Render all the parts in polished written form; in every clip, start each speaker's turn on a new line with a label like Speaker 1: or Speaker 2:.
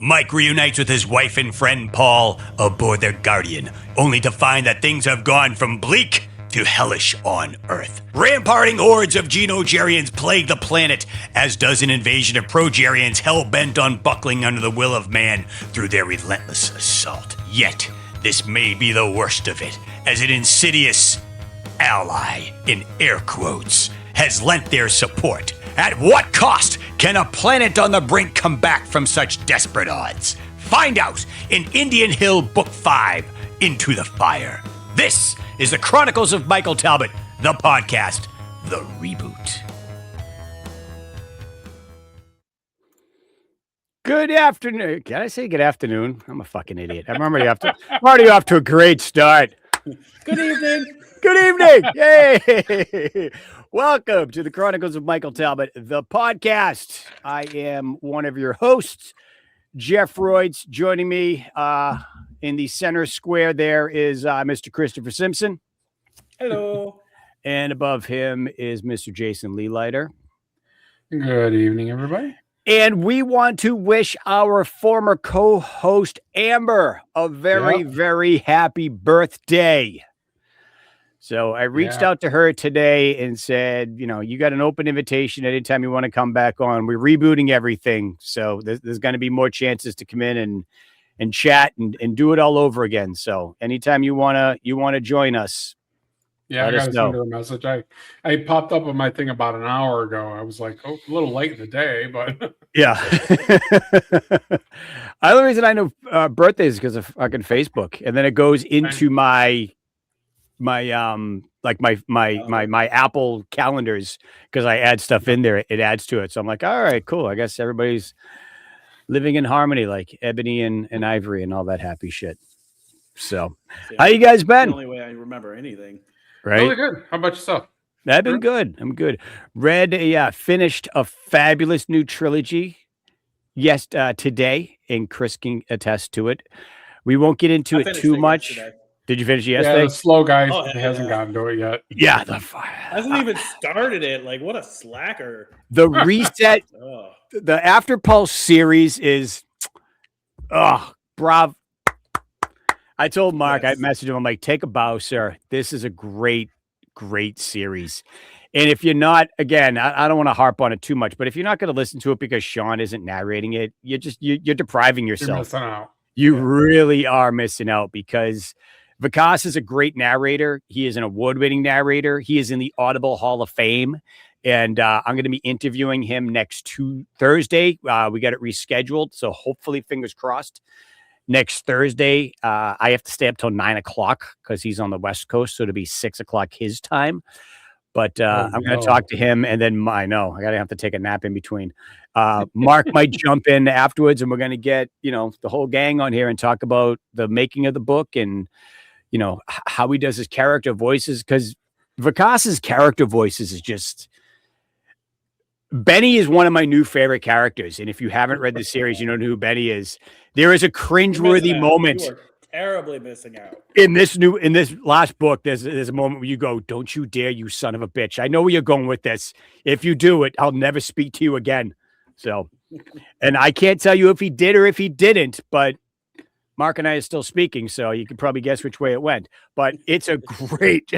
Speaker 1: Mike reunites with his wife and friend Paul aboard their Guardian, only to find that things have gone from bleak to hellish on Earth. Ramparting hordes of Genogerians plague the planet, as does an invasion of Progerians hell-bent on buckling under the will of man through their relentless assault. Yet, this may be the worst of it, as an insidious ally, in air quotes, has lent their support. At what cost can a planet on the brink come back from such desperate odds? Find out in Indian Hill Book 5, Into the Fire. This is the Chronicles of Michael Talbot, the podcast, The Reboot.
Speaker 2: Good afternoon. Can I say good afternoon? I'm a fucking idiot. I'm already off to a great start.
Speaker 3: Good evening.
Speaker 2: Good evening. Yay. Welcome to the Chronicles of Michael Talbot, the podcast. I am one of your hosts, Jeff Royds. Joining me in the center square there is Mr. Christopher Simpson.
Speaker 3: Hello.
Speaker 2: And above him is Mr. Jason Leelighter.
Speaker 4: Good evening, everybody.
Speaker 2: And we want to wish our former co-host Amber a very, very happy birthday. So I reached out to her today and said, you know, you got an open invitation anytime you want to come back on. We're rebooting everything. So there's going to be more chances to come in and chat and do it all over again. So anytime you want to join us.
Speaker 4: Yeah, I got to send her a message. I popped up on my thing about an hour ago. I was like, a little late in the day, but
Speaker 2: yeah. The only reason I know birthdays is because of fucking Facebook, and then it goes into my Apple calendars because I add stuff in there. It adds to it, so I'm like, all right, cool. I guess everybody's living in harmony, like Ebony and Ivory and all that happy shit. So, how you guys been?
Speaker 3: The only way I remember anything.
Speaker 2: Right.
Speaker 4: Really good. How about yourself?
Speaker 2: I've been good. I'm good. Finished a fabulous new trilogy. Yes, today, and Chris can attest to it. We won't get into it too much. Yesterday. Did you finish it yesterday?
Speaker 4: Yeah, the slow guy hasn't gotten to it yet.
Speaker 2: Yeah,
Speaker 3: hasn't even started it. Like, what a slacker.
Speaker 2: The reset, the After Pulse series is, bravo. I told Mark, I messaged him, I'm like, take a bow, sir. This is a great, great series. And if you're not, again, I don't want to harp on it too much, but if you're not going to listen to it because Sean isn't narrating it, you're depriving yourself.
Speaker 4: You're missing out.
Speaker 2: You really are missing out because Vikas is a great narrator. He is an award-winning narrator. He is in the Audible Hall of Fame. And I'm going to be interviewing him next Thursday. We got it rescheduled. So hopefully, fingers crossed. Next Thursday, I have to stay up till 9 o'clock because he's on the West Coast. So it'll be 6 o'clock his time. But I'm going to talk to him. And then I know I got to have to take a nap in between. Mark might jump in afterwards and we're going to get, the whole gang on here and talk about the making of the book and, how he does his character voices. Because Vikas's character voices is just. Benny is one of my new favorite characters. And if you haven't read the series, you know who Benny is. There is a cringeworthy moment.
Speaker 3: You are terribly missing out.
Speaker 2: In this last book, there's a moment where you go, don't you dare, you son of a bitch. I know where you're going with this. If you do it, I'll never speak to you again. So, and I can't tell you if he did or if he didn't, but Mark and I are still speaking, so you can probably guess which way it went. But it's a great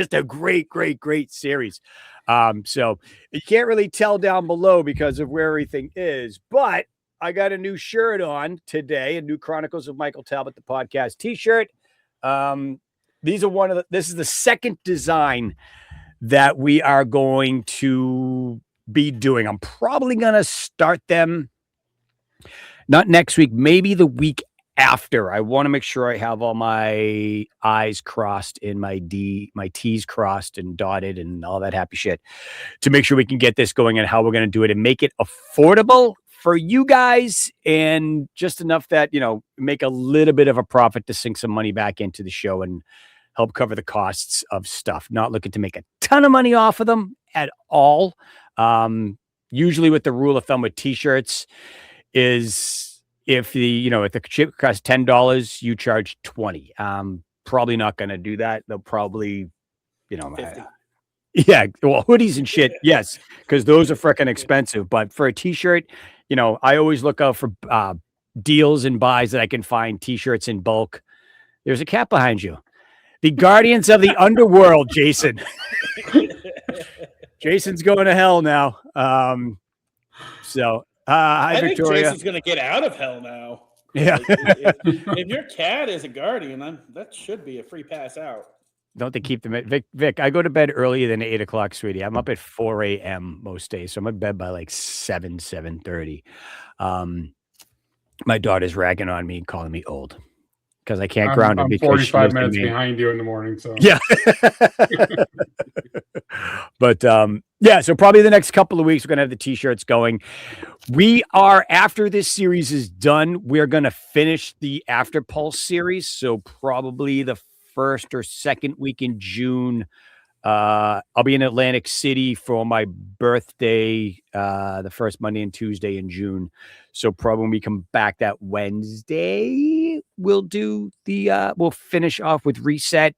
Speaker 2: series. So you can't really tell down below because of where everything is, but I got a new shirt on today, a new Chronicles of Michael Talbot, the podcast t-shirt. This is the second design that we are going to be doing. I'm probably going to start them not next week, maybe the week after. I want to make sure I have all my I's crossed and my T's crossed and dotted and all that happy shit to make sure we can get this going and how we're going to do it and make it affordable for you guys and just enough that, make a little bit of a profit to sink some money back into the show and help cover the costs of stuff. Not looking to make a ton of money off of them at all. Usually with the rule of thumb with t-shirts is if the chip costs $10, you charge $20. Probably not going to do that. They'll probably,
Speaker 3: 50.
Speaker 2: Yeah, well, hoodies and shit, yes, because those are freaking expensive. But for a t-shirt, I always look out for deals and buys that I can find t-shirts in bulk. There's a cat behind you. The Guardians of the Underworld, Jason. Jason's going to hell now. Hi,
Speaker 3: I think
Speaker 2: Victoria.
Speaker 3: Jason's going to get out of hell now.
Speaker 2: Yeah.
Speaker 3: If your cat is a guardian, that should be a free pass out.
Speaker 2: Don't they keep them at Vic, I go to bed earlier than 8 o'clock, sweetie. I'm up at 4 a.m. most days. So I'm in bed by like 7:30. My daughter's ragging on me, calling me old because I can't ground her.
Speaker 4: I'm
Speaker 2: because
Speaker 4: 45 minutes behind you in the morning. So
Speaker 2: yeah. But so probably the next couple of weeks, we're gonna have the t-shirts going. We are, after this series is done, we're gonna finish the After Pulse series. So probably the first or second week in June. I'll be in Atlantic City for my birthday, the first Monday and Tuesday in June. So probably when we come back that Wednesday, we'll do we'll finish off with Reset,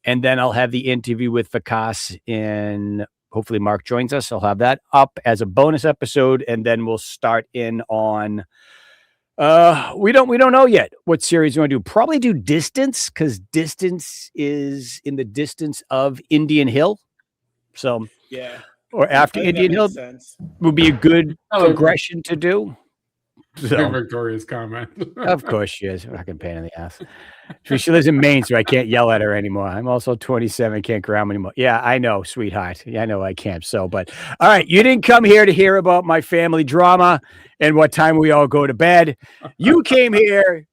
Speaker 2: and then I'll have the interview with Vikas, and hopefully Mark joins us. I'll have that up as a bonus episode, and then we'll start in on. We don't know yet what series we want to do. Probably do Distance, because Distance is in the distance of Indian Hill. So
Speaker 3: yeah,
Speaker 2: or after Indian Hill would be a good progression to do. So
Speaker 4: Victoria's comment.
Speaker 2: Of course she is. Fucking pain in the ass. She lives in Maine, so I can't yell at her anymore. I'm also 27, can't ground anymore. Yeah, I know, sweetheart. Yeah, I know I can't. So, but all right, you didn't come here to hear about my family drama and what time we all go to bed. You came here.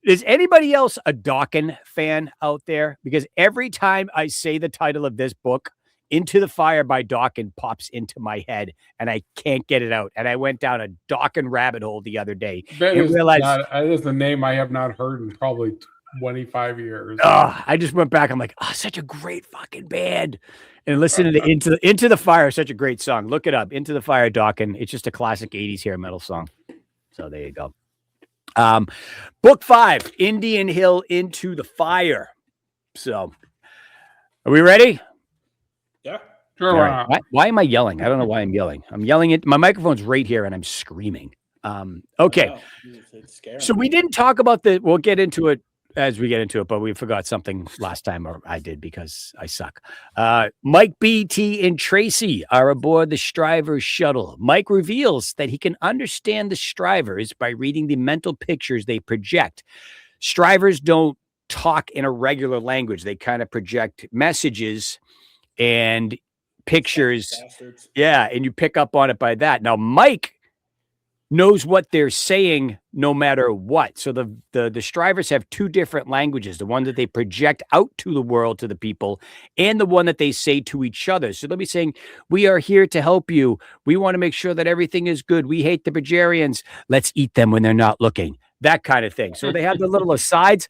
Speaker 2: Is anybody else a Dawkins fan out there? Because every time I say the title of this book, Into the Fire by Dawkins pops into my head, and I can't get it out. And I went down a Dawkins rabbit hole the other day and realized
Speaker 4: that is the name I have not heard in probably 25 years.
Speaker 2: I just went back. I'm like, such a great fucking band. And listening to Into the Fire, such a great song. Look it up. Into the Fire, Dawkins. It's just a classic 80s hair metal song. So there you go. Book 5, Indian Hill, Into the Fire. So are we ready?
Speaker 3: Yeah.
Speaker 4: Sure.
Speaker 2: Right. Why am I yelling? I don't know why I'm yelling. I'm yelling it. My microphone's right here and I'm screaming. Okay. So we didn't talk about we'll get into it as we get into it, but we forgot something last time, or I did because I suck. Mike, BT, and Tracy are aboard the Strivers shuttle. Mike reveals that he can understand the Strivers by reading the mental pictures they project. Strivers don't talk in a regular language. They kind of project messages and pictures.
Speaker 3: Bastards.
Speaker 2: Yeah, and you pick up on it by that. Now, Mike knows what they're saying no matter what. So the Strivers have two different languages, the one that they project out to the world, to the people, and the one that they say to each other. So they'll be saying, we are here to help you. We want to make sure that everything is good. We hate the Bajarians. Let's eat them when they're not looking. That kind of thing. So they have the little asides.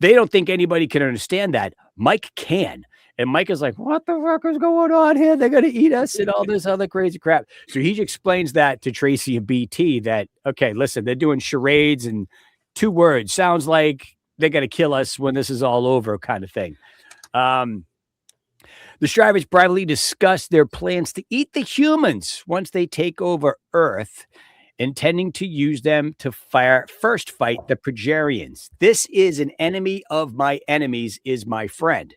Speaker 2: They don't think anybody can understand that. Mike can. And Mike is like, what the fuck is going on here? They're going to eat us and all this other crazy crap. So he explains that to Tracy and BT that, okay, listen, they're doing charades and 2 words. Sounds like they're going to kill us when this is all over, kind of thing. The Strivers privately discuss their plans to eat the humans once they take over Earth, intending to use them to first fight the Progerians. This is an enemy of my enemies is my friend.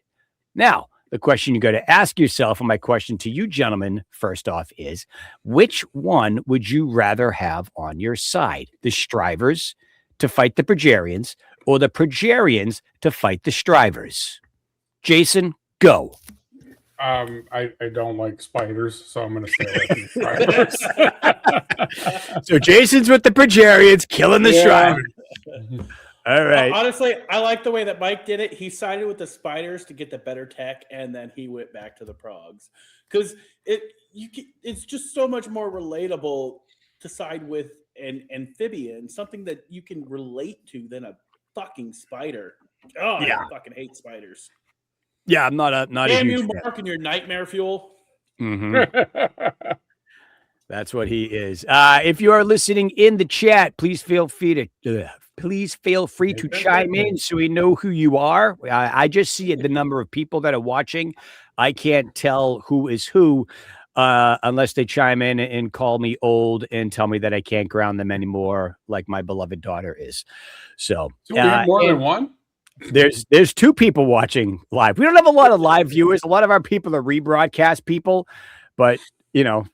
Speaker 2: Now, the question you got to ask yourself, and my question to you gentlemen, first off, is which one would you rather have on your side? The Strivers to fight the Progerians, or the Progerians to fight the Strivers? Jason, go.
Speaker 4: I don't like spiders, so I'm going to stay away from the Strivers.
Speaker 2: So Jason's with the Progerians, killing the Strivers. All right.
Speaker 3: Honestly, I like the way that Mike did it. He sided with the spiders to get the better tech, and then he went back to the progs because it's just so much more relatable to side with an amphibian, something that you can relate to than a fucking spider. Oh, yeah. I fucking hate spiders.
Speaker 2: Yeah, I'm not a
Speaker 3: Damn you, Mark, and your nightmare fuel.
Speaker 2: Mm-hmm. That's what he is. If you are listening in the chat, please feel free to chime in so we know who you are. I just see the number of people that are watching. I can't tell who is who. unless they chime in and call me old and tell me that I can't ground them anymore, like my beloved daughter is. So
Speaker 4: we have more than one.
Speaker 2: There's two people watching live. We don't have a lot of live viewers. A lot of our people are rebroadcast people, but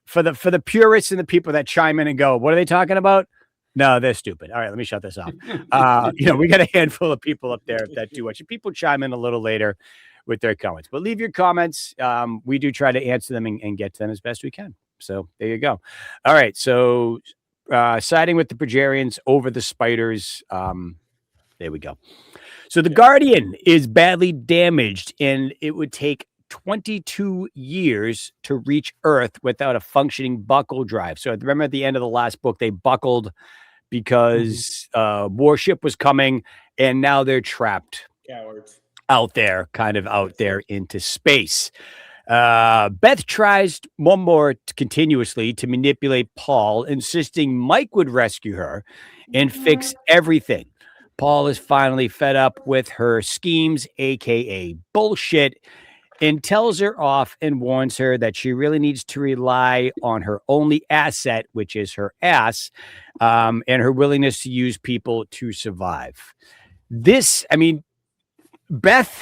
Speaker 2: for the purists and the people that chime in and go, what are they talking about? No, they're stupid. All right, let me shut this off. We got a handful of people up there that do watch. People chime in a little later with their comments, but leave your comments. We do try to answer them and get to them as best we can. So there you go. All right. So siding with the Progerians over the spiders. There we go. So the Guardian is badly damaged, and it would take 22 years to reach Earth without a functioning buckle drive. So remember at the end of the last book, they buckled because warship was coming, and now they're trapped.
Speaker 3: Cowards.
Speaker 2: Out there into space. Beth tries one more continuously to manipulate Paul, insisting Mike would rescue her and fix everything. Paul is finally fed up with her schemes, aka bullshit, and tells her off and warns her that she really needs to rely on her only asset, which is her ass, and her willingness to use people to survive. Beth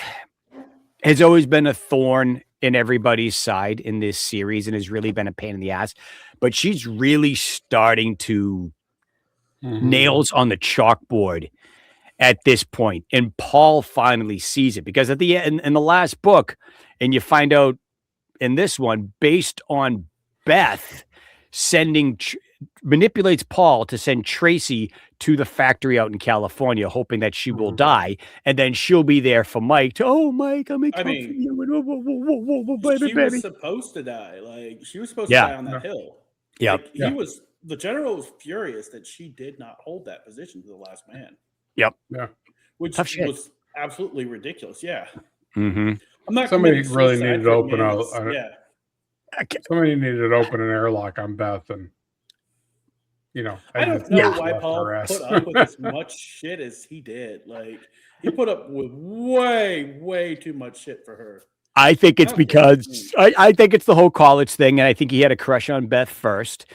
Speaker 2: has always been a thorn in everybody's side in this series and has really been a pain in the ass, but she's really starting to nails on the chalkboard at this point. And Paul finally sees it because at the end, in the last book, and you find out in this one, based on Beth manipulates Paul to send Tracy to the factory out in California, hoping that she will die, and then she'll be there for Mike. Mike, I'm
Speaker 3: I mean, she was supposed to die. Like she was supposed to die on that hill.
Speaker 2: Yeah,
Speaker 3: the general was furious that she did not hold that position to the last man.
Speaker 2: Yep.
Speaker 4: Yeah.
Speaker 3: Which was absolutely ridiculous. Yeah.
Speaker 2: Mm-hmm.
Speaker 3: I'm not.
Speaker 4: Somebody really needed to open
Speaker 3: yeah.
Speaker 4: Somebody needed to open an airlock on Beth, and
Speaker 3: I don't know why Paul put up with as much shit as he did. Like he put up with way too much shit for her.
Speaker 2: I think it's because I think it's the whole college thing, and I think he had a crush on Beth first,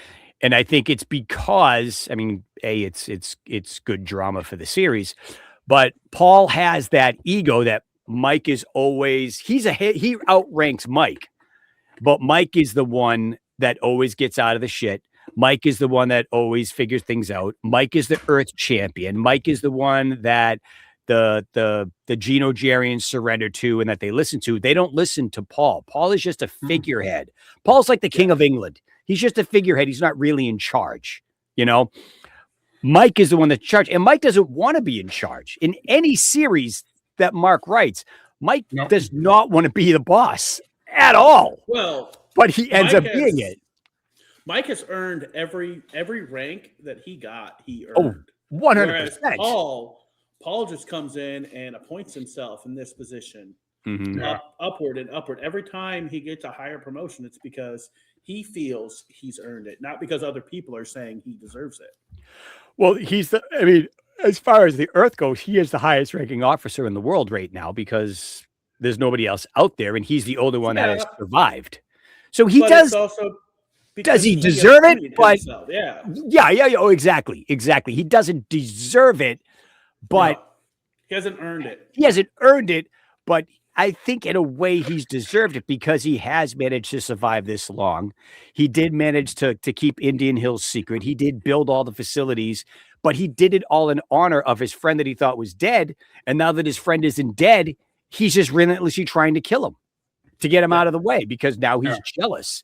Speaker 2: and I think it's because it's good drama for the series, but Paul has that ego that Mike is always he outranks Mike, but Mike is the one that always gets out of the shit. Mike is the one that always figures things out. Mike is the Earth champion. Mike is the one that the Geno-Gerians surrender to and that they listen to. They don't listen to Paul. Paul is just a figurehead. Paul's like the King of England. He's just a figurehead. He's not really in charge. Mike is the one that's in charge, and Mike doesn't want to be in charge in any series that Mark writes. Mike does not want to be the boss at all.
Speaker 3: Well,
Speaker 2: but he ends up being it.
Speaker 3: Mike has earned every rank that he got. He earned
Speaker 2: 100%.
Speaker 3: Paul just comes in and appoints himself in this position, upward and upward. Every time he gets a higher promotion, it's because he feels he's earned it, not because other people are saying he deserves it.
Speaker 2: Well, as far as the Earth goes, he is the highest ranking officer in the world right now because there's nobody else out there, and he's the only one that has survived. So he does. Does he deserve it? But oh, exactly. He doesn't deserve it, but
Speaker 3: he hasn't earned it.
Speaker 2: He hasn't earned it, but I think in a way he's deserved it because he has managed to survive this long. He did manage to keep Indian Hills secret. He did build all the facilities, but he did it all in honor of his friend that he thought was dead. And now that his friend isn't dead, he's just relentlessly trying to kill him to get him out of the way because now he's jealous.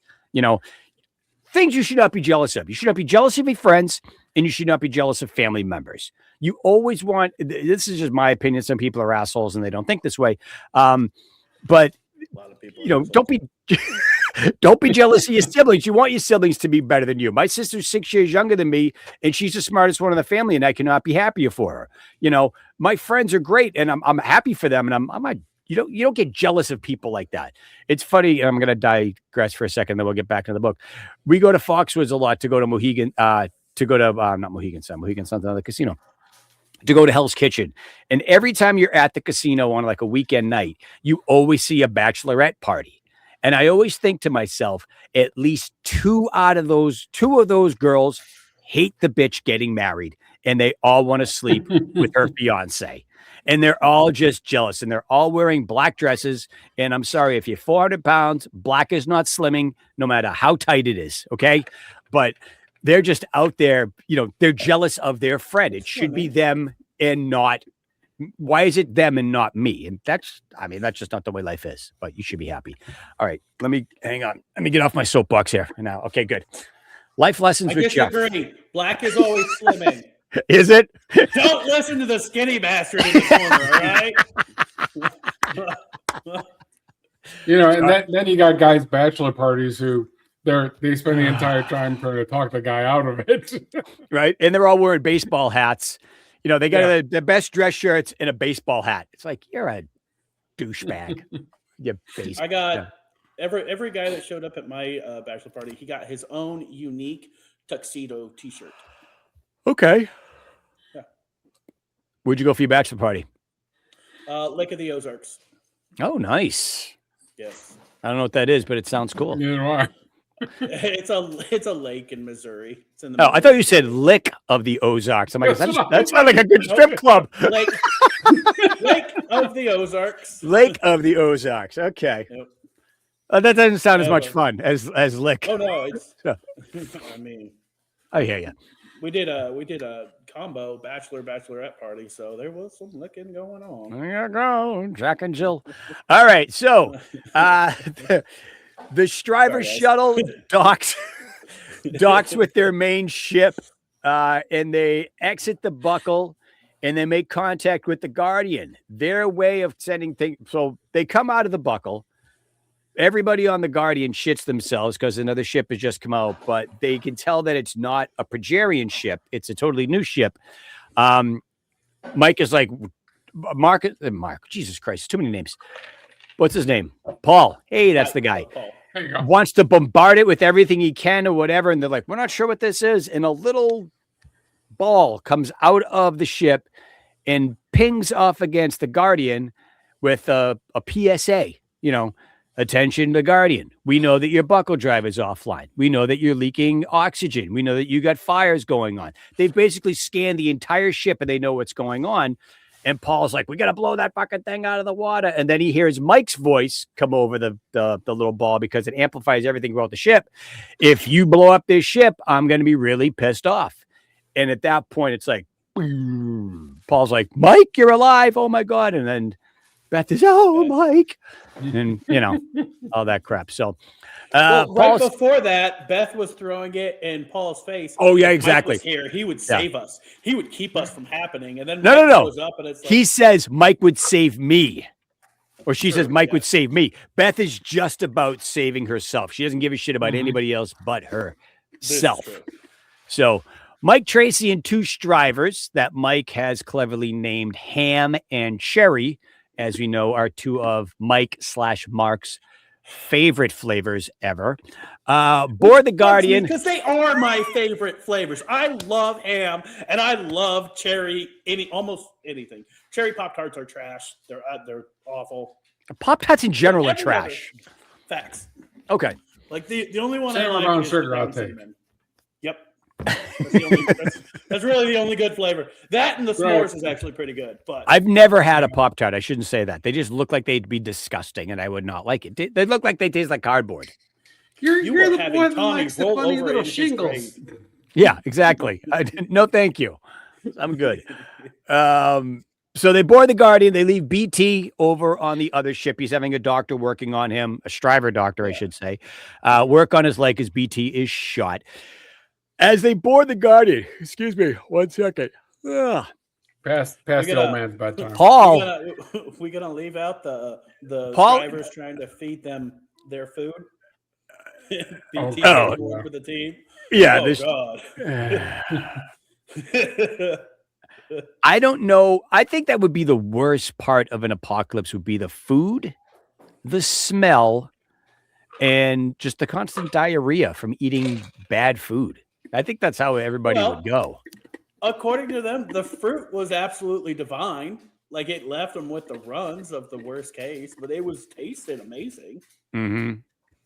Speaker 2: Things you should not be jealous of. You should not be jealous of your friends, and you should not be jealous of family members. You always want, this is just my opinion. Some people are assholes and they don't think this way. But
Speaker 3: a lot of people,
Speaker 2: don't be jealous of your siblings. You want your siblings to be better than you. My sister's 6 years younger than me, and she's the smartest one in the family, and I cannot be happier for her. My friends are great, and I'm happy for them, and I'm not. You don't get jealous of people like that. It's funny. I'm going to digress for a second, then we'll get back into the book. We go to Foxwoods a lot to go to Mohegan, not Mohegan Sun. Mohegan Sun's another casino. To go to Hell's Kitchen. And every time you're at the casino on like a weekend night, you always see a bachelorette party. And I always think to myself, at least two of those girls hate the bitch getting married, and they all want to sleep with her fiance. And they're all just jealous, and they're all wearing black dresses. And I'm sorry, if you're 400 pounds, black is not slimming, no matter how tight it is. Okay. But they're just out there, they're jealous of their friend. It should be them and not. Why is it them and not me? And that's just not the way life is, but you should be happy. All right. Hang on. Let me get off my soapbox here now. Okay, good. Life lessons with Jeff.
Speaker 3: I disagree. Black is always slimming.
Speaker 2: Is it?
Speaker 3: Don't listen to the skinny bastard in the corner, all right?
Speaker 4: And then you got guys' bachelor parties who they spend the entire time trying to talk the guy out of it.
Speaker 2: Right. And they're all wearing baseball hats. They got the best dress shirts and a baseball hat. It's like, you're a douchebag.
Speaker 3: I got every guy that showed up at my bachelor party, he got his own unique tuxedo t-shirt.
Speaker 2: Okay.
Speaker 3: Yeah.
Speaker 2: Where'd you go for your bachelor party?
Speaker 3: Lake of the Ozarks.
Speaker 2: Oh, nice.
Speaker 3: Yes.
Speaker 2: I don't know what that is, but it sounds cool.
Speaker 4: Neither do I.
Speaker 3: It's a lake in Missouri. It's in the
Speaker 2: I thought you said Lick of the Ozarks. I'm like, that sounds like a good strip club.
Speaker 3: Lake of the Ozarks.
Speaker 2: Lake of the Ozarks. Okay.
Speaker 3: Yep.
Speaker 2: That doesn't sound as much fun as Lick.
Speaker 3: Oh no, it's.
Speaker 2: Yeah. I hear you.
Speaker 3: We did a combo bachelorette party, so there was some licking going on.
Speaker 2: There you go, Jack and Jill. All right, so the Striver shuttle docks with their main ship, and they exit the buckle, and they make contact with the Guardian. Their way of sending things, so they come out of the buckle. Everybody on the Guardian shits themselves because another ship has just come out, but they can tell that it's not a Progerian ship. It's a totally new ship. Mike is like, Mark, Jesus Christ, too many names. What's his name? Paul. Hey, that's the guy.
Speaker 4: There you go.
Speaker 2: Wants to bombard it with everything he can or whatever. And they're like, we're not sure what this is. And a little ball comes out of the ship and pings off against the Guardian with a PSA, attention to Guardian. We know that your buckle drive is offline. We know that you're leaking oxygen. We know that you got fires going on. They've basically scanned the entire ship and they know what's going on. And Paul's like, we got to blow that fucking thing out of the water. And then he hears Mike's voice come over the little ball because it amplifies everything about the ship. If you blow up this ship, I'm going to be really pissed off. And at that point, it's like, Paul's like, Mike, you're alive. Oh my God. And then Beth is, Mike. And, all that crap. So,
Speaker 3: right before that, Beth was throwing it in Paul's face.
Speaker 2: Oh, yeah, exactly.
Speaker 3: Mike was here. He would save us. He would keep us from happening. And then
Speaker 2: no.
Speaker 3: Goes up and it's like,
Speaker 2: he says Mike would save me. Or she says Mike would save me. Beth is just about saving herself. She doesn't give a shit about anybody else but herself. So Mike Tracy and two strivers that Mike has cleverly named Ham and Cherry, as we know, are two of Mike/Mark's favorite flavors ever. Board the Guardian.
Speaker 3: Because they are my favorite flavors. I love ham and I love cherry, almost anything. Cherry Pop-Tarts are trash. They're awful.
Speaker 2: Pop-Tarts in general are trash.
Speaker 3: Facts.
Speaker 2: Okay.
Speaker 3: Like the only one
Speaker 4: Same
Speaker 3: I like
Speaker 4: amount
Speaker 3: is
Speaker 4: of sugar,
Speaker 3: the
Speaker 4: I'll
Speaker 3: brown
Speaker 4: take.
Speaker 3: cinnamon. Yep. That's really the only good flavor. That and the s'mores is actually pretty good. But
Speaker 2: I've never had a Pop-Tart. I shouldn't say that. They just look like they'd be disgusting, and I would not like it. They look like they taste like cardboard.
Speaker 4: You're
Speaker 3: are
Speaker 4: the
Speaker 3: having
Speaker 4: one who
Speaker 3: Tommy
Speaker 4: likes the
Speaker 3: roll
Speaker 4: funny
Speaker 3: over
Speaker 4: little
Speaker 3: in his
Speaker 4: shingles.
Speaker 3: grave.
Speaker 2: Yeah, exactly. No, thank you. I'm good. So they board the Guardian. They leave BT over on the other ship. He's having a doctor working on him, a striver doctor, I should say, work on his leg as BT is shot. As they board the Guardian, excuse me, 1 second. Ugh.
Speaker 4: Past the old man's bedtime.
Speaker 2: Paul,
Speaker 3: we gonna leave out the
Speaker 2: Paul-
Speaker 3: drivers trying to feed them their food. BT
Speaker 4: Oh.
Speaker 3: for the team.
Speaker 2: yeah,
Speaker 3: Oh,
Speaker 2: this.
Speaker 3: God.
Speaker 2: I don't know. I think that would be the worst part of an apocalypse would be the food, the smell, and just the constant diarrhea from eating bad food. I think that's how everybody would go.
Speaker 3: According to them, the fruit was absolutely divine. Like it left them with the runs of the worst case, but it was tasted amazing.
Speaker 2: Mm-hmm.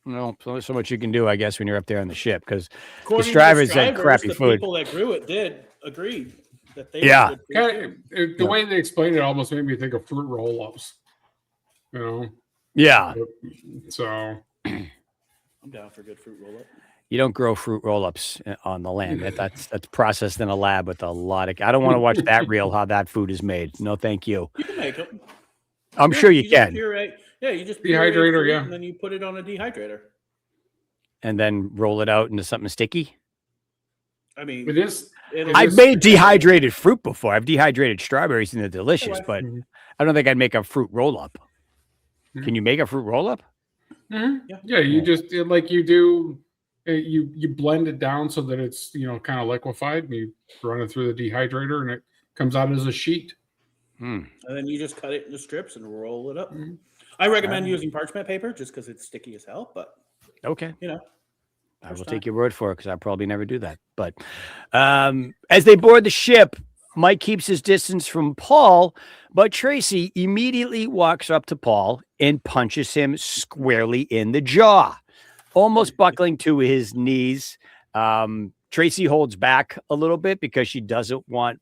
Speaker 2: No, so much you can do, I guess, when you're up there on the ship because the
Speaker 3: According
Speaker 2: strivers
Speaker 3: to the
Speaker 2: had crappy
Speaker 3: the
Speaker 2: food.
Speaker 3: people that grew it did agree that they
Speaker 2: Yeah.
Speaker 3: were good food.
Speaker 4: The way they explained it almost made me think of fruit roll-ups. You know?
Speaker 2: Yeah.
Speaker 4: So
Speaker 3: I'm down for good fruit roll-up.
Speaker 2: You don't grow fruit roll-ups on the land. That's processed in a lab with a lot of. I don't want to watch that reel how that food is made. No, thank you.
Speaker 3: You can make them.
Speaker 2: I'm sure you can.
Speaker 3: You just
Speaker 4: Dehydrator,
Speaker 3: fruit,
Speaker 4: yeah.
Speaker 3: and then you put it on a dehydrator.
Speaker 2: And then roll it out into something sticky.
Speaker 3: I mean,
Speaker 4: it is.
Speaker 2: I've made dehydrated fruit before. I've dehydrated strawberries and they're delicious, but I don't think I'd make a fruit roll-up. Can you make a fruit roll-up?
Speaker 4: Mm-hmm. Yeah, you just like you do. You blend it down so that it's kind of liquefied. And you run it through the dehydrator, and it comes out as a sheet.
Speaker 3: And then you just cut it into strips and roll it up. I recommend using parchment paper just because it's sticky as hell. But
Speaker 2: okay,
Speaker 3: I
Speaker 2: will take your word for it because I'll probably never do that. But as they board the ship, Mike keeps his distance from Paul, but Tracy immediately walks up to Paul and punches him squarely in the jaw, almost buckling to his knees. Tracy holds back a little bit because she doesn't want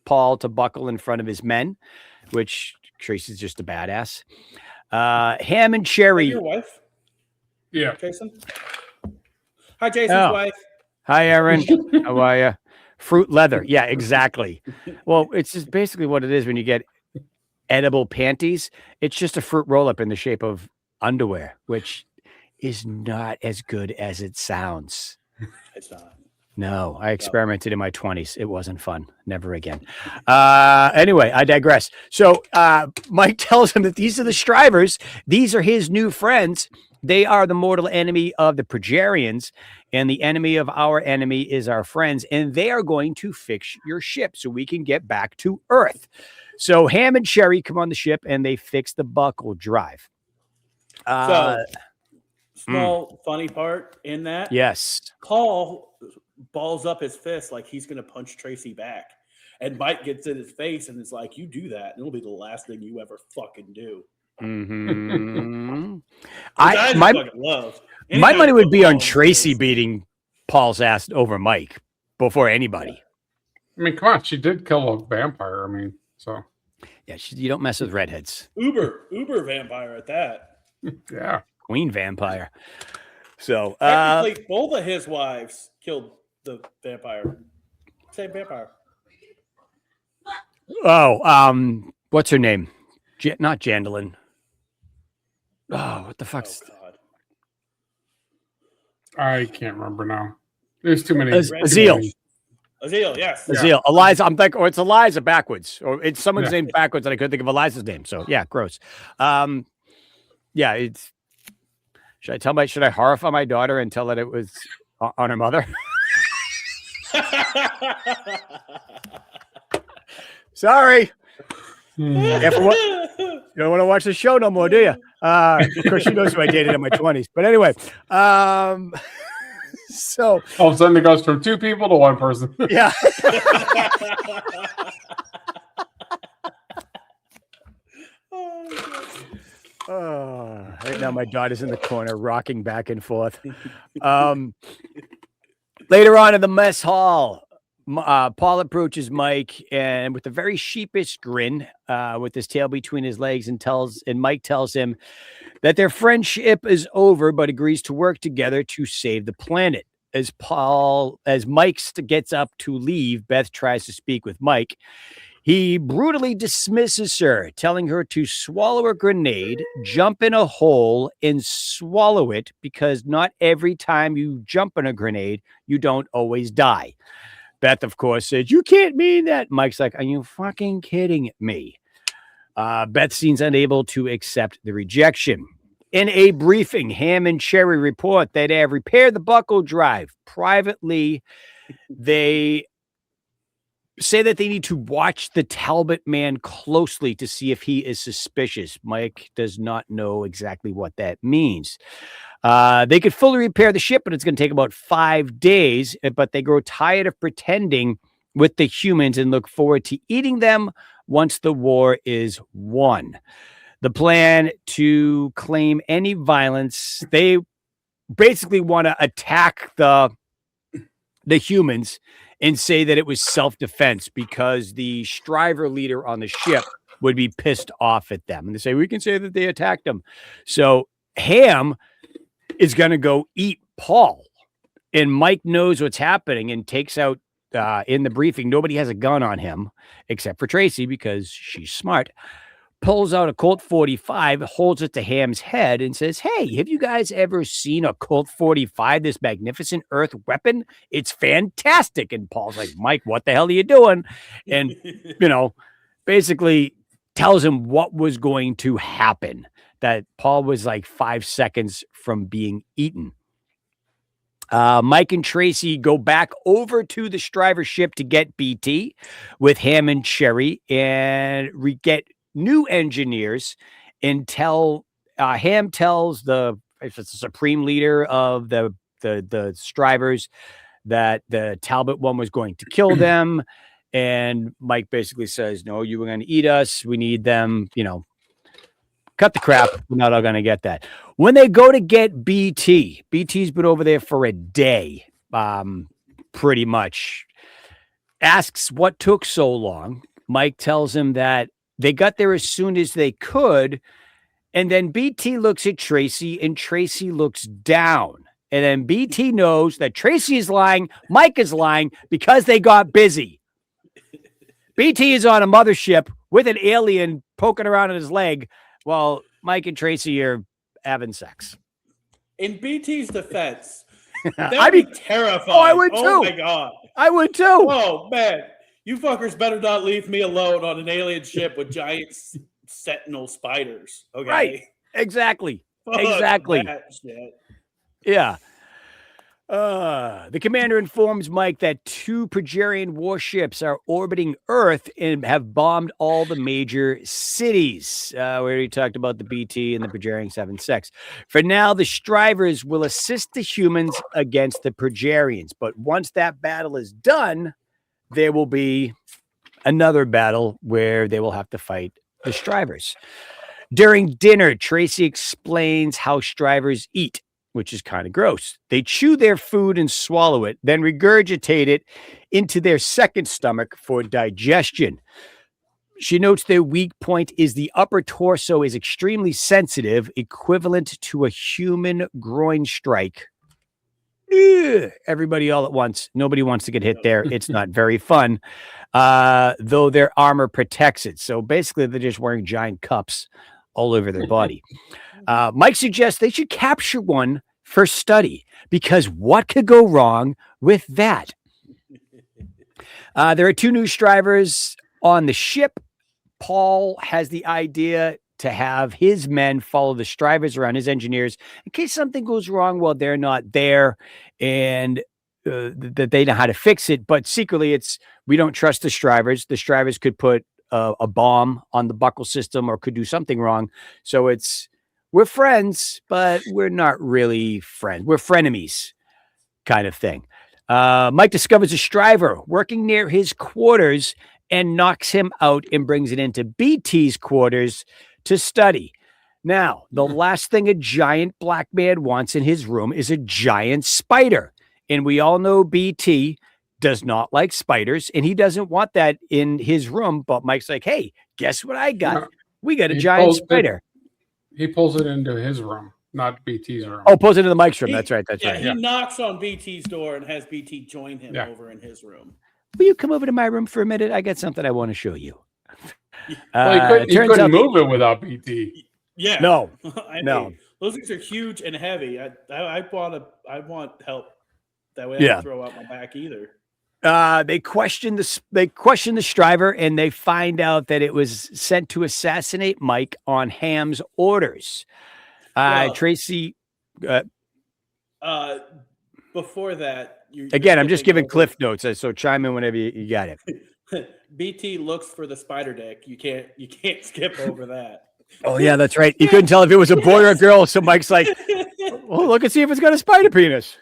Speaker 2: Paul to buckle in front of his men, which Tracy's just a badass. Ham and Cherry.
Speaker 3: Your wife?
Speaker 4: Yeah.
Speaker 3: Jason? Hi, Jason's wife.
Speaker 2: Hi, Aaron. How are you? Fruit leather. Yeah, exactly. Well, it's just basically what it is when you get edible panties. It's just a fruit roll-up in the shape of underwear, which is not as good as it sounds.
Speaker 3: It's not.
Speaker 2: No, I experimented in my 20s. It wasn't fun. Never again. Anyway, I digress. So Mike tells him that these are the Strivers. These are his new friends. They are the mortal enemy of the Progerians, and the enemy of our enemy is our friends, and they are going to fix your ship so we can get back to Earth. So Ham and Cherry come on the ship, and they fix the buckle drive.
Speaker 3: Small funny part in that.
Speaker 2: Yes.
Speaker 3: Paul balls up his fist like he's going to punch Tracy back. And Mike gets in his face and is like, you do that, and it'll be the last thing you ever fucking do.
Speaker 2: Mm-hmm.
Speaker 3: My fucking love.
Speaker 2: My money would be on Tracy beating Paul's ass over Mike before anybody.
Speaker 4: I mean, come on, she did kill a vampire. I mean, so
Speaker 2: yeah, you don't mess with redheads.
Speaker 3: Uber vampire at that.
Speaker 4: Yeah,
Speaker 2: queen vampire. So
Speaker 3: technically, both of his wives killed the vampire. Same vampire.
Speaker 2: Oh, what's her name? Not Jandalyn. Oh, what the fuck's?
Speaker 3: Oh, God.
Speaker 4: I can't remember now. There's too many.
Speaker 2: Azil,
Speaker 3: yes.
Speaker 2: Azil. Yeah. Eliza. I'm like, or it's Eliza backwards, or it's someone's name backwards, and I couldn't think of Eliza's name. So yeah, gross. Yeah, it's. Should I horrify my daughter and tell that it was on her mother? Sorry. You don't want to watch the show no more, do you? Of course, she knows who I dated in my 20s. But anyway, so
Speaker 4: all of a sudden it goes from two people to one person.
Speaker 2: Yeah. Right now my daughter's in the corner rocking back and forth. Later on in the mess hall, Paul approaches Mike and with a very sheepish grin, with his tail between his legs, and Mike tells him that their friendship is over, but agrees to work together to save the planet. As Mike gets up to leave, Beth tries to speak with Mike. He brutally dismisses her, telling her to swallow a grenade, jump in a hole, and swallow it, because not every time you jump in a grenade, you don't always die. Beth, of course, said, "You can't mean that." Mike's like, "Are you fucking kidding me?" Beth seems unable to accept the rejection. In a briefing, Ham and Cherry report that they have repaired the buckle drive. Privately, they say that they need to watch the Talbot man closely to see if he is suspicious. Mike does not know exactly what that means. They could fully repair the ship, but it's going to take about 5 days. But they grow tired of pretending with the humans and look forward to eating them once the war is won. The plan to claim any violence, they basically want to attack the humans and say that it was self-defense because the striver leader on the ship would be pissed off at them. And they say, we can say that they attacked them. So Ham is going to go eat Paul. And Mike knows what's happening and takes out, in the briefing, nobody has a gun on him except for Tracy because she's smart. Pulls out a Colt 45, holds it to Ham's head and says, hey, have you guys ever seen a Colt 45, this magnificent Earth weapon? It's fantastic. And Paul's like, Mike, what the hell are you doing? And, basically tells him what was going to happen, that Paul was like 5 seconds from being eaten. Mike and Tracy go back over to the striver ship to get BT with Ham and Sherry and get new engineers and Ham tells the supreme leader of the strivers that the Talbot one was going to kill them. And Mike basically says, no, you were going to eat us. We need them, cut the crap. We're not all going to get that. When they go to get BT's been over there for a day, pretty much. Asks what took so long. Mike tells him that they got there as soon as they could. And then BT looks at Tracy and Tracy looks down. And then BT knows that Tracy is lying. Mike is lying because they got busy. BT is on a mothership with an alien poking around in his leg while Mike and Tracy are having sex.
Speaker 3: In BT's defense, that'd be terrifying.
Speaker 2: Oh, I would too.
Speaker 3: Oh, my God.
Speaker 2: I would too.
Speaker 3: Oh, man. You fuckers better not leave me alone on an alien ship with giant sentinel spiders. Okay.
Speaker 2: Right. Exactly. Exactly. Yeah. The commander informs Mike that 2 Progerian warships are orbiting Earth and have bombed all the major cities. We already talked about the BT and the Progerian 7-6. For now, the strivers will assist the humans against the Progerians. But once that battle is done, there will be another battle where they will have to fight the strivers. During dinner, Tracy explains how strivers eat, which is kind of gross. They chew their food and swallow it, then regurgitate it into their second stomach for digestion. She notes their weak point is the upper torso is extremely sensitive, equivalent to a human groin strike. Everybody all at once. Nobody wants to get hit there. It's not very fun, though their armor protects it. So basically, they're just wearing giant cups all over their body. Mike suggests they should capture one for study because what could go wrong with that? There are 2 new strivers on the ship. Paul has the idea to have his men follow the strivers around, his engineers, in case something goes wrong while they're not there, and that they know how to fix it. But secretly, we don't trust the strivers. The strivers could put a bomb on the buckle system or could do something wrong. So we're friends, but we're not really friends. We're frenemies kind of thing. Mike discovers a striver working near his quarters and knocks him out and brings it into BT's quarters to study. Now, the last thing a giant black man wants in his room is a giant spider. And we all know BT does not like spiders, and he doesn't want that in his room. But Mike's like, hey, guess what I got? We got a giant spider.
Speaker 4: He pulls it into his room, not BT's room.
Speaker 2: Oh, pulls it into Mike's room. That's right. That's right.
Speaker 3: He knocks on BT's door and has BT join him over in his room.
Speaker 2: Will you come over to my room for a minute? I got something I want to show you.
Speaker 4: Well, he couldn't move it without BT.
Speaker 3: Yeah.
Speaker 2: No.
Speaker 3: No. Those things are huge and heavy. I want help. That way I don't throw out my back either.
Speaker 2: They question the striver and they find out that it was sent to assassinate Mike on Ham's orders. Tracy.
Speaker 3: Before that,
Speaker 2: I'm just giving Cliff notes, so chime in whenever you got it.
Speaker 3: BT looks for the spider dick. You can't skip over that.
Speaker 2: Oh yeah, that's right. You couldn't tell if it was a boy or a girl. So Mike's like, well, look and see if it's got a spider penis.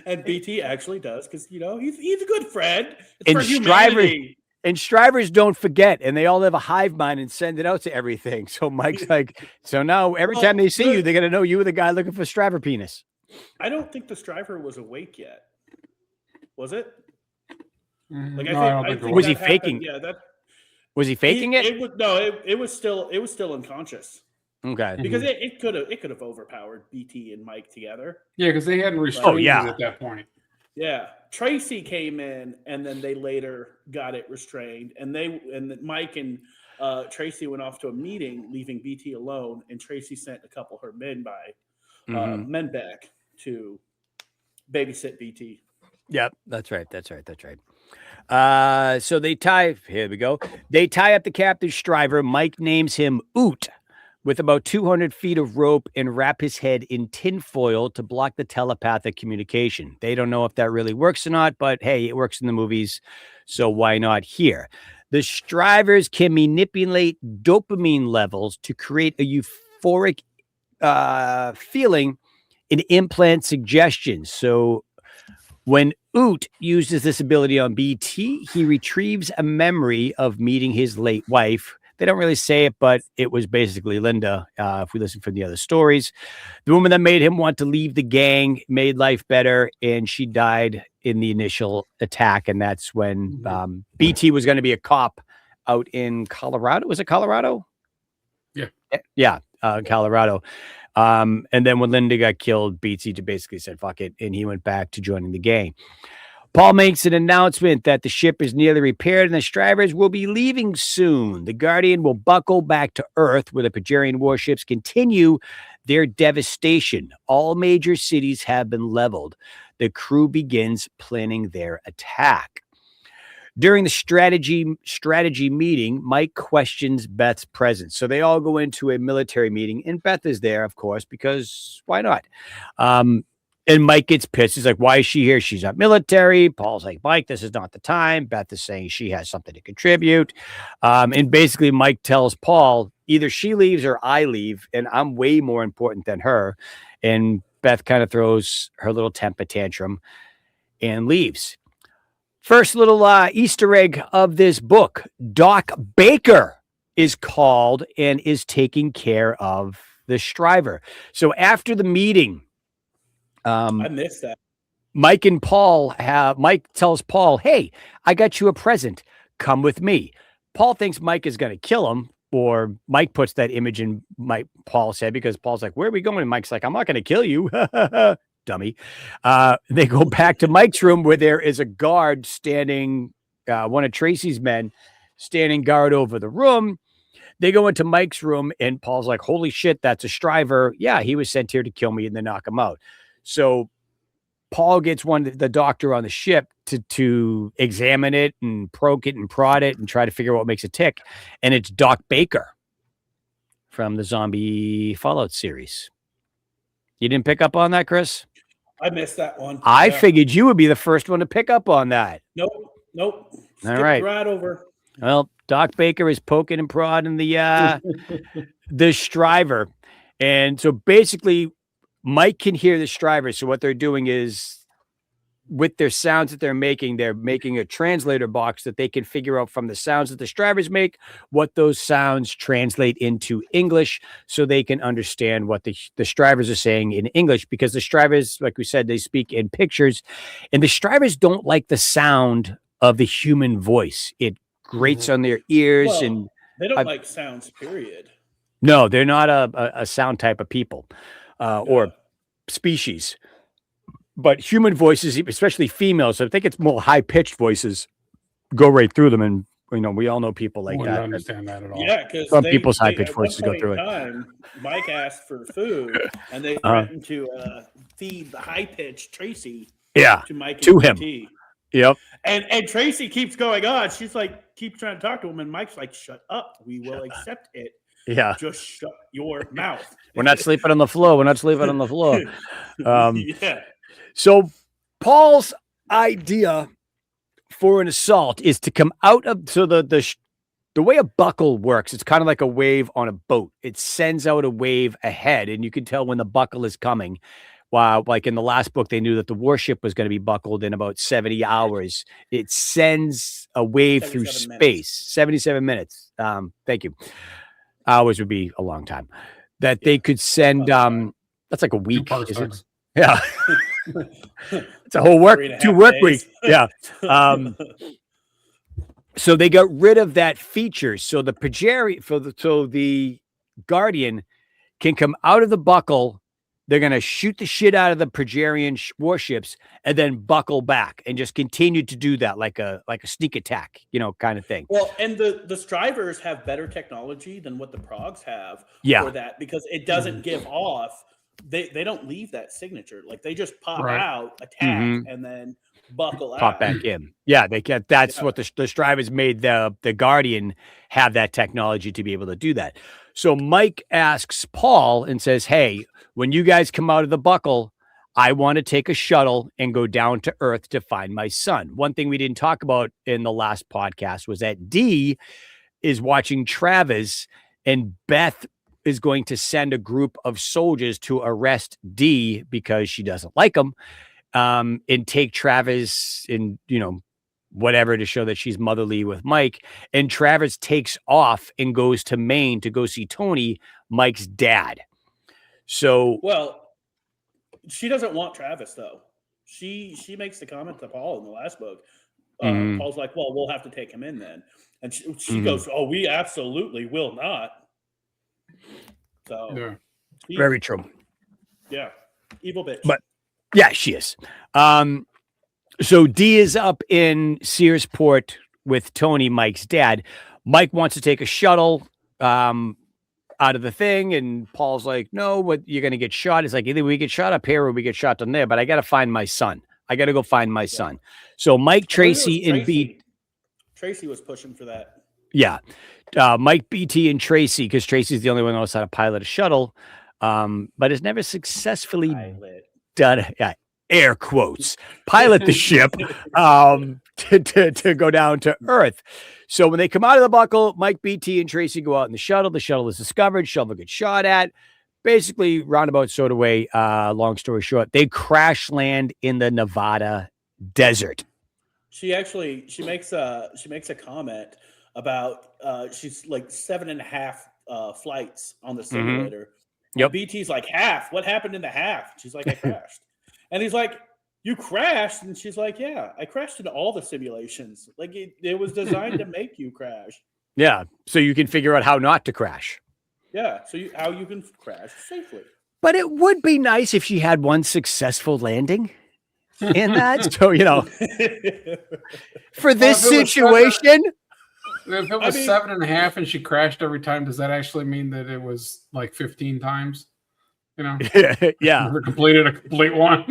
Speaker 3: And BT actually does because he's a good friend. It's for humanity.
Speaker 2: And Strivers don't forget, and they all have a hive mind and send it out to everything. So Mike's like, so now every time they see you, they're gonna know you were the guy looking for Striver penis.
Speaker 3: I don't think the Striver was awake yet. Was it? Like
Speaker 4: No, I don't think
Speaker 2: was he faking?
Speaker 3: Yeah, that
Speaker 2: was he faking it?
Speaker 3: It was no, it was still unconscious.
Speaker 2: Okay,
Speaker 3: Because it could have overpowered BT and Mike together.
Speaker 4: Yeah, because they hadn't restrained
Speaker 2: yeah.
Speaker 4: it at that point.
Speaker 3: Yeah, Tracy came in, and then they later got it restrained, and Mike and Tracy went off to a meeting, leaving BT alone, and Tracy sent a couple of her men men back to babysit BT.
Speaker 2: Yep, that's right. So they tie. Here we go. They tie up the captive Striver. Mike names him Oot, with about 200 feet of rope, and wrap his head in tinfoil to block the telepathic communication. They don't know if that really works or not, but hey, it works in the movies, so why not here? The Strivers can manipulate dopamine levels to create a euphoric feeling and implant suggestions. So when Oot uses this ability on BT, he retrieves a memory of meeting his late wife. They don't really say it, but it was basically Linda, if we listen from the other stories. The woman that made him want to leave the gang, made life better, and she died in the initial attack. And that's when BT was going to be a cop out in Colorado. Was it Colorado?
Speaker 4: Yeah.
Speaker 2: Yeah, Colorado. And then when Linda got killed, BT basically said, fuck it, and he went back to joining the gang. Paul makes an announcement that the ship is nearly repaired and the Strivers will be leaving soon. The Guardian will buckle back to Earth, where the Pajarian warships continue their devastation. All major cities have been leveled. The crew begins planning their attack. During the strategy meeting, Mike questions Beth's presence. So they all go into a military meeting, and Beth is there, of course, because why not? And Mike gets pissed. He's like, why is she here? She's not military. Paul's like, Mike, this is not the time. Beth is saying she has something to contribute. And basically, Mike tells Paul, either she leaves or I leave, and I'm way more important than her. And Beth kind of throws her little temper tantrum and leaves. First little Easter egg of this book, Doc Baker is called and is taking care of the Striver. So after the meeting,
Speaker 3: I missed that.
Speaker 2: Mike tells Paul, hey, I got you a present. Come with me. Paul thinks Mike is going to kill him, or Mike puts that image in Paul's head because Paul's like, where are we going? And Mike's like, I'm not going to kill you. Dummy. They go back to Mike's room where there is a guard standing, one of Tracy's men standing guard over the room. They go into Mike's room and Paul's like, holy shit, that's a Striver. Yeah, he was sent here to kill me and then knock him out. So Paul gets the doctor on the ship to examine it and poke it and prod it and try to figure out what makes it tick. And it's Doc Baker from the Zombie Fallout series. You didn't pick up on that, Chris?
Speaker 3: I missed that one.
Speaker 2: I figured you would be the first one to pick up on that.
Speaker 3: Nope.
Speaker 2: All right.
Speaker 3: Right over.
Speaker 2: Well, Doc Baker is poking and prodding the Striver. And so basically, Mike can hear the Striver. So what they're doing is, with their sounds that they're making a translator box that they can figure out from the sounds that the Strivers make, what those sounds translate into English, so they can understand what the Strivers are saying in English, because the Strivers, like we said, they speak in pictures, and the Strivers don't like the sound of the human voice. It grates on their ears, and
Speaker 3: they don't like sounds, period.
Speaker 2: No, they're not a sound type of people. Or species, but human voices, especially females, so I think it's more high-pitched voices, go right through them. And we all know people like that.
Speaker 4: I don't understand that at all.
Speaker 3: Yeah, because
Speaker 2: some people's high-pitched voices go through it.
Speaker 3: Mike asked for food, and they threatened to feed the high-pitched Tracy. To Mike
Speaker 2: to him.
Speaker 3: BT.
Speaker 2: Yep.
Speaker 3: And Tracy keeps going on. She's like, keeps trying to talk to him, and Mike's like, shut up. We will accept it.
Speaker 2: Yeah.
Speaker 3: Just shut your mouth.
Speaker 2: We're not sleeping on the floor.
Speaker 3: Yeah.
Speaker 2: So Paul's idea for an assault is to come out of, so the way a buckle works, it's kind of like a wave on a boat. It sends out a wave ahead, and you can tell when the buckle is coming. while like in the last book, they knew that the warship was going to be buckled in about 70 hours. It sends a wave through
Speaker 3: 77
Speaker 2: space,
Speaker 3: minutes.
Speaker 2: 77 minutes. Thank you. Hours would be a long time. That they could send, that's like a week. Is it? Yeah. It's a whole work, 2 work weeks. Yeah. So they got rid of that feature. So the so the Guardian can come out of the buckle. They're going to shoot the shit out of the Progerian warships and then buckle back and just continue to do that like a sneak attack, kind of thing.
Speaker 3: Well, and the Strivers have better technology than what the Progs have for that, because it doesn't give off. They don't leave that signature. Like they just pop out, attack, and then buckle
Speaker 2: pop
Speaker 3: out.
Speaker 2: back in. Yeah, they get that's what the Strivers made the Guardian have that technology to be able to do that. So Mike asks Paul and says, "Hey, when you guys come out of the buckle, I want to take a shuttle and go down to Earth to find my son." One thing we didn't talk about in the last podcast was that Dee is watching Travis, and Beth is going to send a group of soldiers to arrest Dee because she doesn't like him, and take Travis in, whatever, to show that she's motherly with Mike. And Travis takes off and goes to Maine to go see Tony, Mike's dad. So,
Speaker 3: well, she doesn't want Travis though. She makes the comment to Paul in the last book. Paul's like, "Well, we'll have to take him in then," and she goes, "Oh, we absolutely will not." So,
Speaker 2: very true.
Speaker 3: Yeah, evil bitch.
Speaker 2: But yeah, she is. So Dee is up in Searsport with Tony, Mike's dad. Mike wants to take a shuttle out of the thing, and Paul's like, "No, what, you're going to get shot." It's like, either we get shot up here or we get shot down there, but I got to find my son. I got to go find my son. So Mike, Tracy, and
Speaker 3: Tracy was pushing for that.
Speaker 2: Yeah. Mike, BT, and Tracy, because Tracy's the only one who knows how to pilot a shuttle, but has never successfully done, air quotes, pilot the ship to go down to Earth. So when they come out of the buckle, Mike, BT, and Tracy go out in the shuttle. The shuttle is discovered. Shuttle gets shot at. Basically, roundabout sort of way, long story short, they crash land in the Nevada desert.
Speaker 3: She makes a comment about she's like 7.5 flights on the simulator.
Speaker 2: Yep.
Speaker 3: BT's like, "Half? What happened in the half?" She's like, "I crashed." And he's like, "You crashed?" And she's like, "Yeah, I crashed in all the simulations. Like it was designed to make you crash."
Speaker 2: Yeah, so you can figure out how not to crash.
Speaker 3: Yeah, so how you can crash safely.
Speaker 2: But it would be nice if she had one successful landing in that. So, for this situation.
Speaker 4: If it was 7.5 and she crashed every time, does that actually mean that it was like 15 times?
Speaker 2: Yeah.
Speaker 4: Never completed a complete one.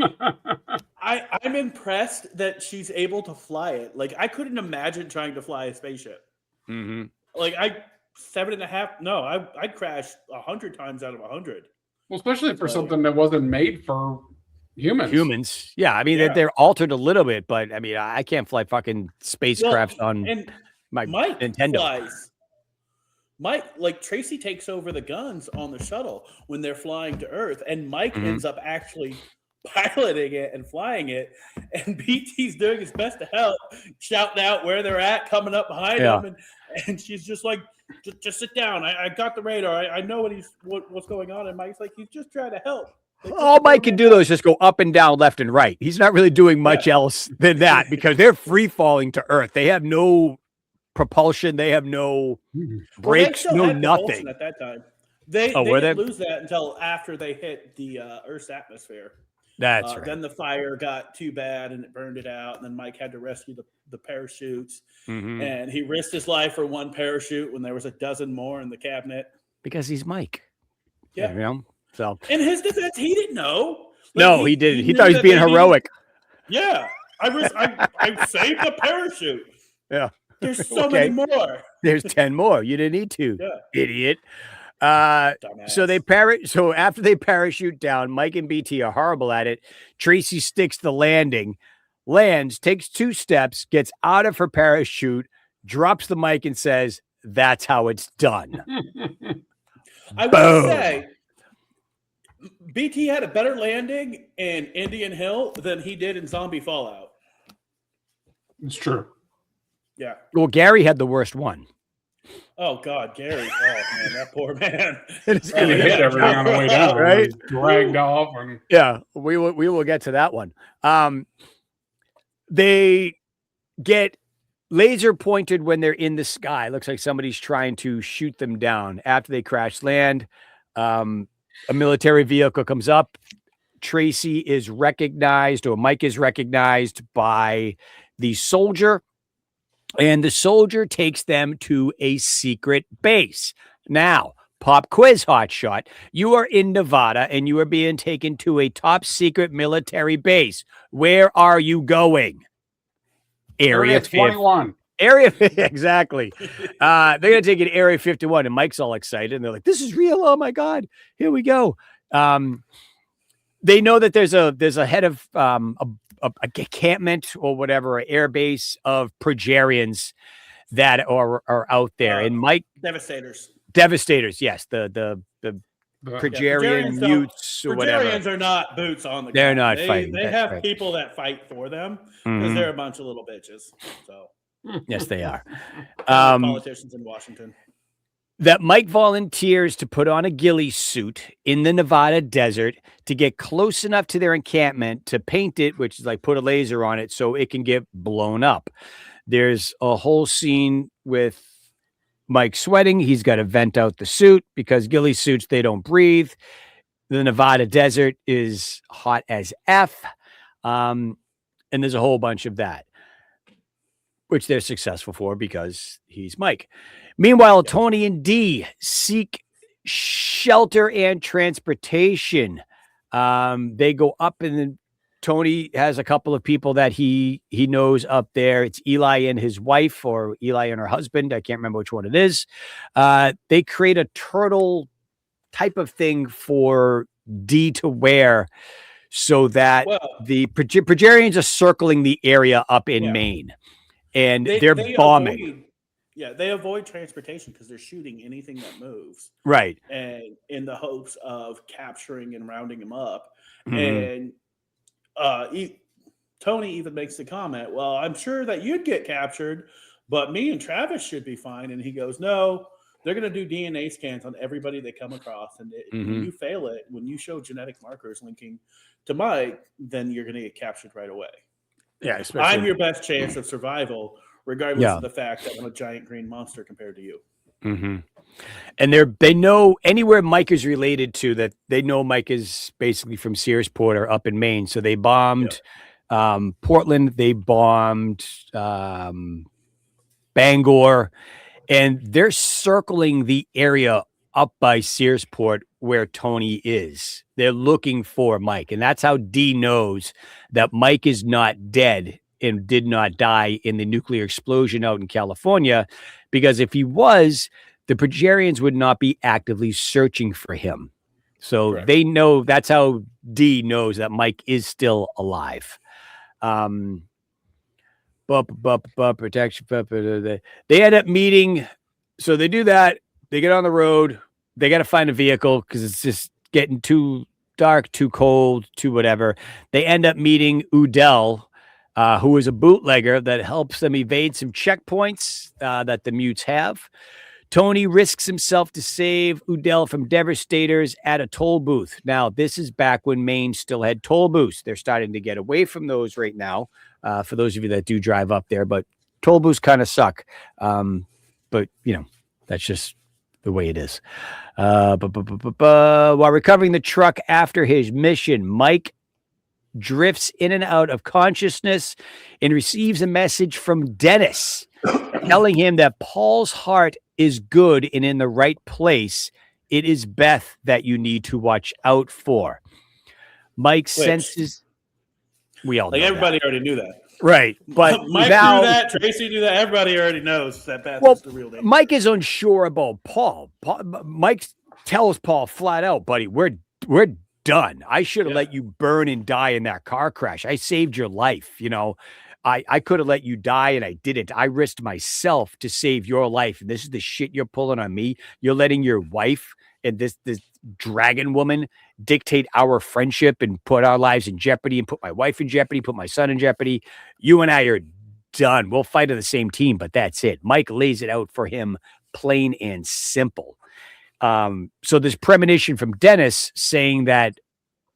Speaker 3: I'm impressed that she's able to fly it. Like I couldn't imagine trying to fly a spaceship.
Speaker 2: Mm-hmm.
Speaker 3: Like 7.5. No, I'd crash 100 times out of 100.
Speaker 4: Well, especially for something that wasn't made for humans.
Speaker 2: Yeah. I mean, they're altered a little bit, but I mean, I can't fly fucking spacecraft on my
Speaker 3: Mike
Speaker 2: Nintendo.
Speaker 3: Flies. Mike, like Tracy takes over the guns on the shuttle when they're flying to Earth, and Mike ends up actually piloting it and flying it, and BT's doing his best to help, shouting out where they're at, coming up behind him, and she's just like, just sit down. I got the radar. I know what's going on, and Mike's like, he's just trying to help. Like,
Speaker 2: all Mike can do though is just go up and down, left and right. He's not really doing much else than that, because they're free falling to Earth. They have no propulsion. They have no brakes, no nothing
Speaker 3: at that time. They didn't lose that until after they hit the Earth's atmosphere.
Speaker 2: That's right.
Speaker 3: Then the fire got too bad and it burned it out. And then Mike had to rescue the parachutes. And he risked his life for one parachute when there was a dozen more in the cabinet.
Speaker 2: Because he's Mike.
Speaker 3: Yeah.
Speaker 2: So
Speaker 3: in his defense, he didn't know.
Speaker 2: No, he didn't. He thought he was being heroic.
Speaker 3: I saved the parachute.
Speaker 2: Yeah.
Speaker 3: There's so many more.
Speaker 2: There's 10 more. You didn't need to, idiot. So after they parachute down, Mike and BT are horrible at it. Tracy sticks the landing, lands, takes 2 steps, gets out of her parachute, drops the mic and says, "That's how it's done."
Speaker 3: I will say, BT had a better landing in Indian Hill than he did in Zombie Fallout.
Speaker 4: It's true.
Speaker 3: Yeah.
Speaker 2: Well, Gary had the worst one.
Speaker 3: Oh God, Gary! Oh man, that poor man.
Speaker 2: It's
Speaker 4: He hit everything on the way down,
Speaker 2: right?
Speaker 4: and dragged off, and
Speaker 2: Yeah, we will get to that one. They get laser pointed when they're in the sky. Looks like somebody's trying to shoot them down. After they crash land, a military vehicle comes up. Tracy is recognized, or Mike is recognized by the soldier, and the soldier takes them to a secret base. Now, pop quiz hotshot. You are in Nevada and you are being taken to a top secret military base. Where are you going? Area
Speaker 4: 21.
Speaker 2: Area, exactly. They're going to take it to Area 51, and Mike's all excited, and they're like, this is real. Oh my God, here we go. They know that there's a head of a encampment or whatever, an air base of Progerians that are out there. And Mike,
Speaker 3: Devastators,
Speaker 2: yes, the Progerian
Speaker 3: Progerians
Speaker 2: mutes or whatever.
Speaker 3: Progerians are not boots on the ground.
Speaker 2: They're not fighting.
Speaker 3: They have people that fight for them because they're a bunch of little bitches. So
Speaker 2: yes, they are.
Speaker 3: Politicians in Washington.
Speaker 2: That Mike volunteers to put on a ghillie suit in the Nevada desert to get close enough to their encampment to paint it, which is like put a laser on it so it can get blown up. There's a whole scene with Mike sweating. He's got to vent out the suit because ghillie suits, they don't breathe. The Nevada desert is hot as F. And there's a whole bunch of that, which they're successful for because he's Mike. Meanwhile, Tony and Dee seek shelter and transportation. They go up, and then Tony has a couple of people that he knows up there. It's Eli and his wife, or Eli and her husband. I can't remember which one it is. They create a turtle type of thing for Dee to wear so that the Progerians are circling the area up in Maine, and they're bombing.
Speaker 3: They avoid transportation because they're shooting anything that moves.
Speaker 2: Right.
Speaker 3: And in the hopes of capturing and rounding him up. And Tony even makes the comment, well, I'm sure that you'd get captured, but me and Travis should be fine. And he goes, no, they're going to do DNA scans on everybody they come across. And when you fail it, when you show genetic markers linking to Mike, then you're going to get captured right away.
Speaker 2: Yeah.
Speaker 3: I'm your best chance of survival, regardless of the fact that I'm a giant green monster compared to you.
Speaker 2: And they know anywhere Mike is related to, that they know Mike is basically from Searsport or up in Maine. So they bombed Portland, they bombed Bangor, and they're circling the area up by Searsport where Tony is. They're looking for Mike, and that's how Dee knows that Mike is not dead and did not die in the nuclear explosion out in California, because if he was, the Progerians would not be actively searching for him. So they know, that's how Dee knows that Mike is still alive. Protection. They end up meeting. So they do that. They get on the road. They got to find a vehicle because it's just getting too dark, too cold, too whatever. They end up meeting Udell, who is a bootlegger that helps them evade some checkpoints that the mutes have. Tony risks himself to save Udell from devastators at a toll booth. Now, this is back when Maine still had toll booths. They're starting to get away from those right now, for those of you that do drive up there. But toll booths kind of suck. But, that's just the way it is. While recovering the truck after his mission, Mike drifts in and out of consciousness and receives a message from Dennis telling him that Paul's heart is good and in the right place. It is Beth that you need to watch out for. Mike senses. We all know
Speaker 3: everybody
Speaker 2: that.
Speaker 3: already knew that.
Speaker 2: Right. But
Speaker 3: Mike knew that. Tracy knew that. Everybody already knows that Beth is the real name.
Speaker 2: Mike is unsure about Paul. Mike tells Paul flat out, buddy, we're done. I should have let you burn and die in that car crash. I saved your life. I could have let you die and I didn't. I risked myself to save your life. And this is the shit you're pulling on me. You're letting your wife and this dragon woman dictate our friendship and put our lives in jeopardy and put my wife in jeopardy, put my son in jeopardy, you and I are done. We'll fight on the same team, but that's it. Mike lays it out for him, plain and simple. So this premonition from Dennis saying that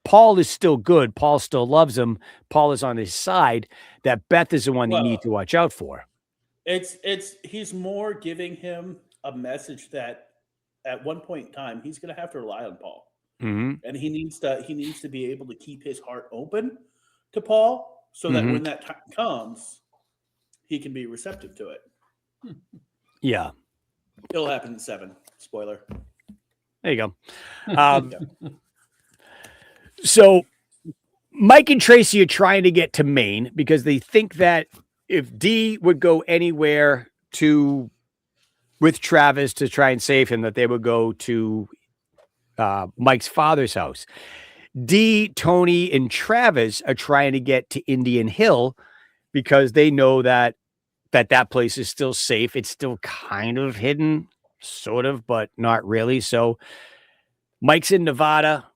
Speaker 2: Paul is still good, Paul still loves him, Paul is on his side, that Beth is the one you need to watch out for.
Speaker 3: He's more giving him a message that at one point in time he's going to have to rely on Paul, and he needs to be able to keep his heart open to Paul so that when that time comes, he can be receptive to it.
Speaker 2: Yeah,
Speaker 3: it'll happen in 7. Spoiler.
Speaker 2: There you go. So Mike and Tracy are trying to get to Maine because they think that if Dee would go anywhere with Travis to try and save him, that they would go to Mike's father's house. Dee, Tony, and Travis are trying to get to Indian Hill because they know that place is still safe. It's still kind of hidden, sort of, but not really. So Mike's in Nevada.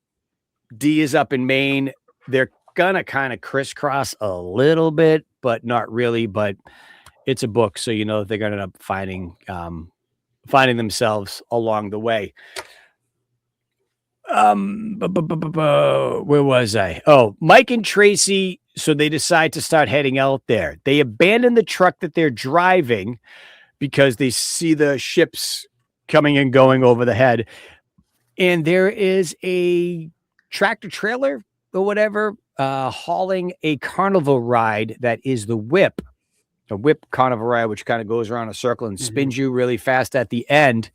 Speaker 2: Dee is up in Maine. They're gonna kind of crisscross a little bit, but not really. But it's a book, so you know they're gonna end up finding themselves along the way. Where was I? Oh, Mike and Tracy. So they decide to start heading out there. They abandon the truck that they're driving because they see the ships coming and going over the head. And there is a tractor trailer or whatever hauling a carnival ride that is the whip. A whip carnival ride, which kind of goes around a circle and spins you really fast at the end,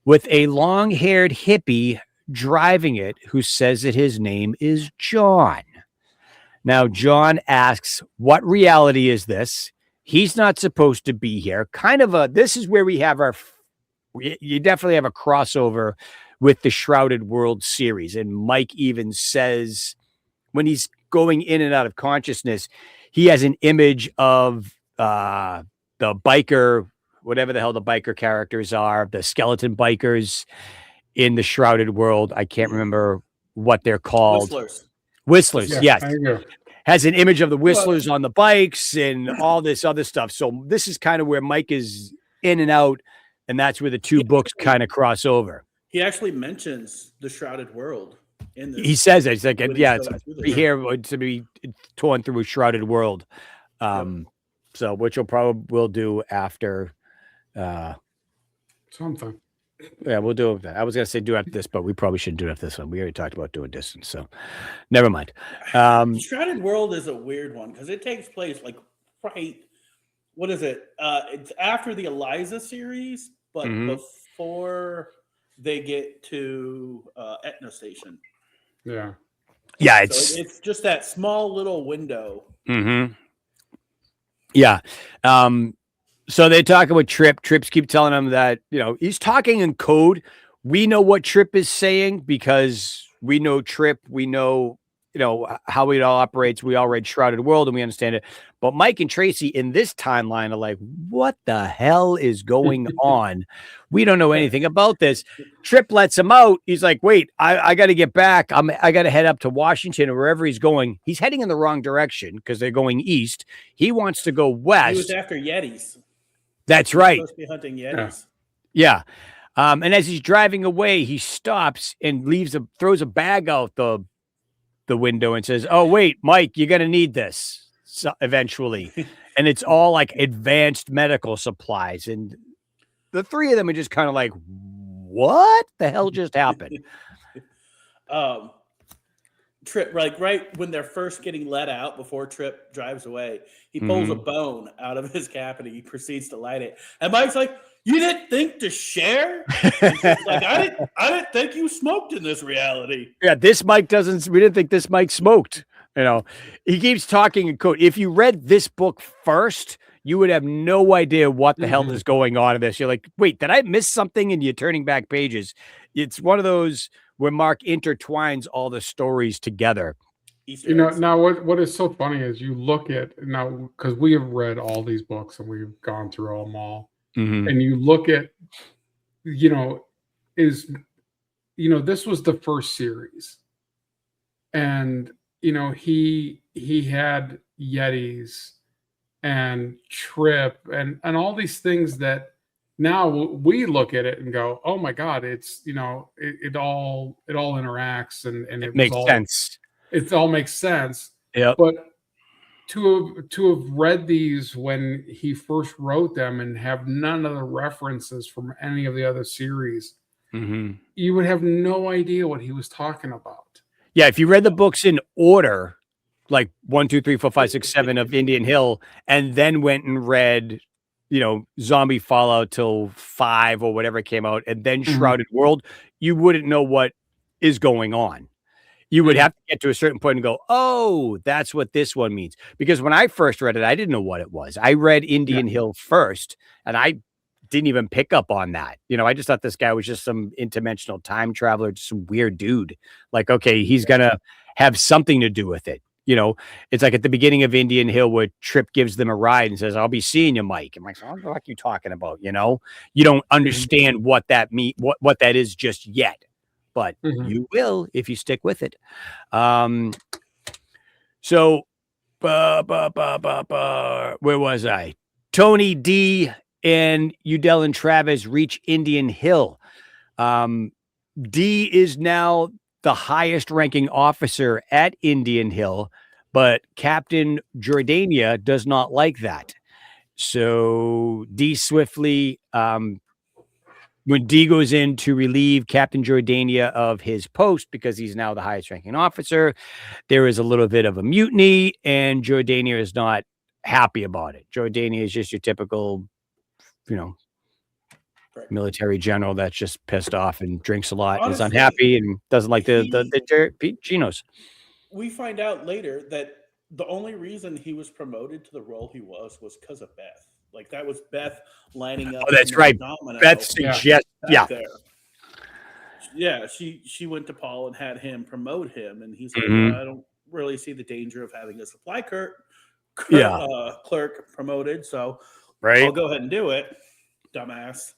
Speaker 2: with a long-haired hippie driving it who says that his name is John. Now, John asks, what reality is this? He's not supposed to be here. This is where we have you definitely have a crossover with the Shrouded World series. And Mike even says when he's going in and out of consciousness, he has an image of the biker, whatever the hell the biker characters are, the skeleton bikers in the Shrouded World. I can't remember what they're called. Whistlers, yes. Has an image of the Whistlers on the bikes and all this other stuff. So this is kind of where Mike is in and out, and that's where the two books kind of cross over.
Speaker 3: He actually mentions the Shrouded World in this.
Speaker 2: He says it. It's like, it's here to be torn through a Shrouded World. So which we'll do after
Speaker 4: something.
Speaker 2: Yeah, we'll do it. I was gonna say do after this, but we probably shouldn't do it after this one. We already talked about doing distance, so never mind.
Speaker 3: Shrouded World is a weird one because it takes place what is it? It's after the Eliza series, but before they get to Etna Station.
Speaker 4: Yeah.
Speaker 2: Yeah,
Speaker 3: so it's just that small little window.
Speaker 2: Yeah. So they talk about Trip. Trips keep telling him that, he's talking in code. We know what Trip is saying because we know Trip. We know, how it all operates. We all read Shrouded World and we understand it. But Mike and Tracy in this timeline are like, what the hell is going on? We don't know anything about this. Trip lets him out. He's like, wait, I got to get back. I got to head up to Washington or wherever he's going. He's heading in the wrong direction because they're going east. He wants to go west.
Speaker 3: He was after Yetis.
Speaker 2: That's right.
Speaker 3: He's supposed to be hunting Yetis.
Speaker 2: Yeah. And as he's driving away, he stops and throws a bag out the window and says, oh, wait, Mike, you're going to need this eventually. And it's all like advanced medical supplies. And the three of them are just kind of like, what the hell just happened?
Speaker 3: Trip, right when they're first getting let out before Trip drives away, he pulls a bone out of his cap and he proceeds to light it. And Mike's like, you didn't think to share? Like, I didn't think you smoked in this reality.
Speaker 2: Yeah, we didn't think this Mike smoked. He keeps talking in code. If you read this book first, you would have no idea what the hell is going on in this. You're like, wait, did I miss something? And you're turning back pages. It's one of those where Mark intertwines all the stories together.
Speaker 4: Now what is so funny is you look at now, because we have read all these books and we've gone through them all. And you look at, is this was the first series, and he had Yetis and Trip and all these things that now we look at it and go, oh my God, it's it all interacts and
Speaker 2: It
Speaker 4: it
Speaker 2: makes sense.
Speaker 4: It all makes sense.
Speaker 2: Yep.
Speaker 4: But to have read these when he first wrote them and have none of the references from any of the other series, you would have no idea what he was talking about.
Speaker 2: Yeah, if you read the books in order, like 1, 2, 3, 4, 5, 6, 7 of Indian Hill, and then went and read, Zombie Fallout till 5 or whatever came out, and then Shrouded World, you wouldn't know what is going on. You would have to get to a certain point and go, oh, that's what this one means. Because when I first read it, I didn't know what it was. I read Indian Hill first, and I didn't even pick up on that. I just thought this guy was just some interdimensional time traveler, just some weird dude. Like, okay, he's going to have something to do with it. It's like at the beginning of Indian Hill where Trip gives them a ride and says, I'll be seeing you, Mike. I'm like, what the fuck are you talking about? You don't understand what that what that is just yet. But you will if you stick with it. So, where was I? Tony D and Udell and Travis reach Indian Hill. D is now the highest ranking officer at Indian Hill, but Captain Jordania does not like that. So D swiftly, when D goes in to relieve Captain Jordania of his post because he's now the highest ranking officer, there is a little bit of a mutiny, and Jordania is not happy about it. Jordania is just your typical, military general that's just pissed off and drinks a lot, honestly, and is unhappy and doesn't like the Genos.
Speaker 3: We find out later that the only reason he was promoted to the role he was because of Beth. Like that was Beth lining up.
Speaker 2: Oh, that's right. Beth suggests,
Speaker 3: she went to Paul and had him promote him, and he's like, I don't really see the danger of having a supply clerk promoted, so I'll go ahead and do it, dumbass.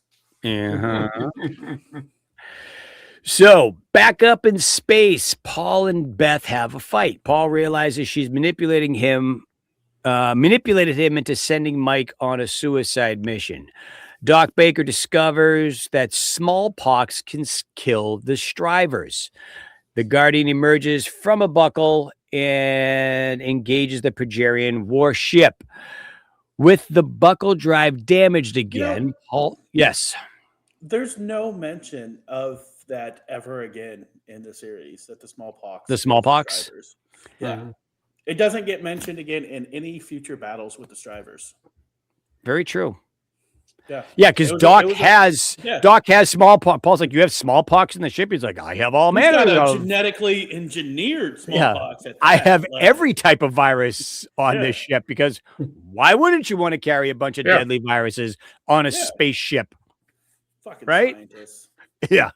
Speaker 2: So back up in space, Paul and Beth have a fight. Paul realizes she's manipulated him into sending Mike on a suicide mission. Doc Baker discovers that smallpox can kill the Strivers. The Guardian emerges from a buckle and engages the Progerian warship. With the buckle drive damaged again, Paul. Yes.
Speaker 3: There's no mention of that ever again in the series, that the smallpox.
Speaker 2: The smallpox?
Speaker 3: Yeah. It doesn't get mentioned again in any future battles with the Strivers.
Speaker 2: Very true.
Speaker 3: Yeah.
Speaker 2: Yeah, because Doc has smallpox. Paul's like, you have smallpox in the ship? He's like, I have all manner of
Speaker 3: genetically engineered smallpox.
Speaker 2: Yeah. I have every type of virus on this ship, because why wouldn't you want to carry a bunch of deadly viruses on a spaceship?
Speaker 3: Fucking
Speaker 2: right?
Speaker 3: Scientists.
Speaker 2: Yeah.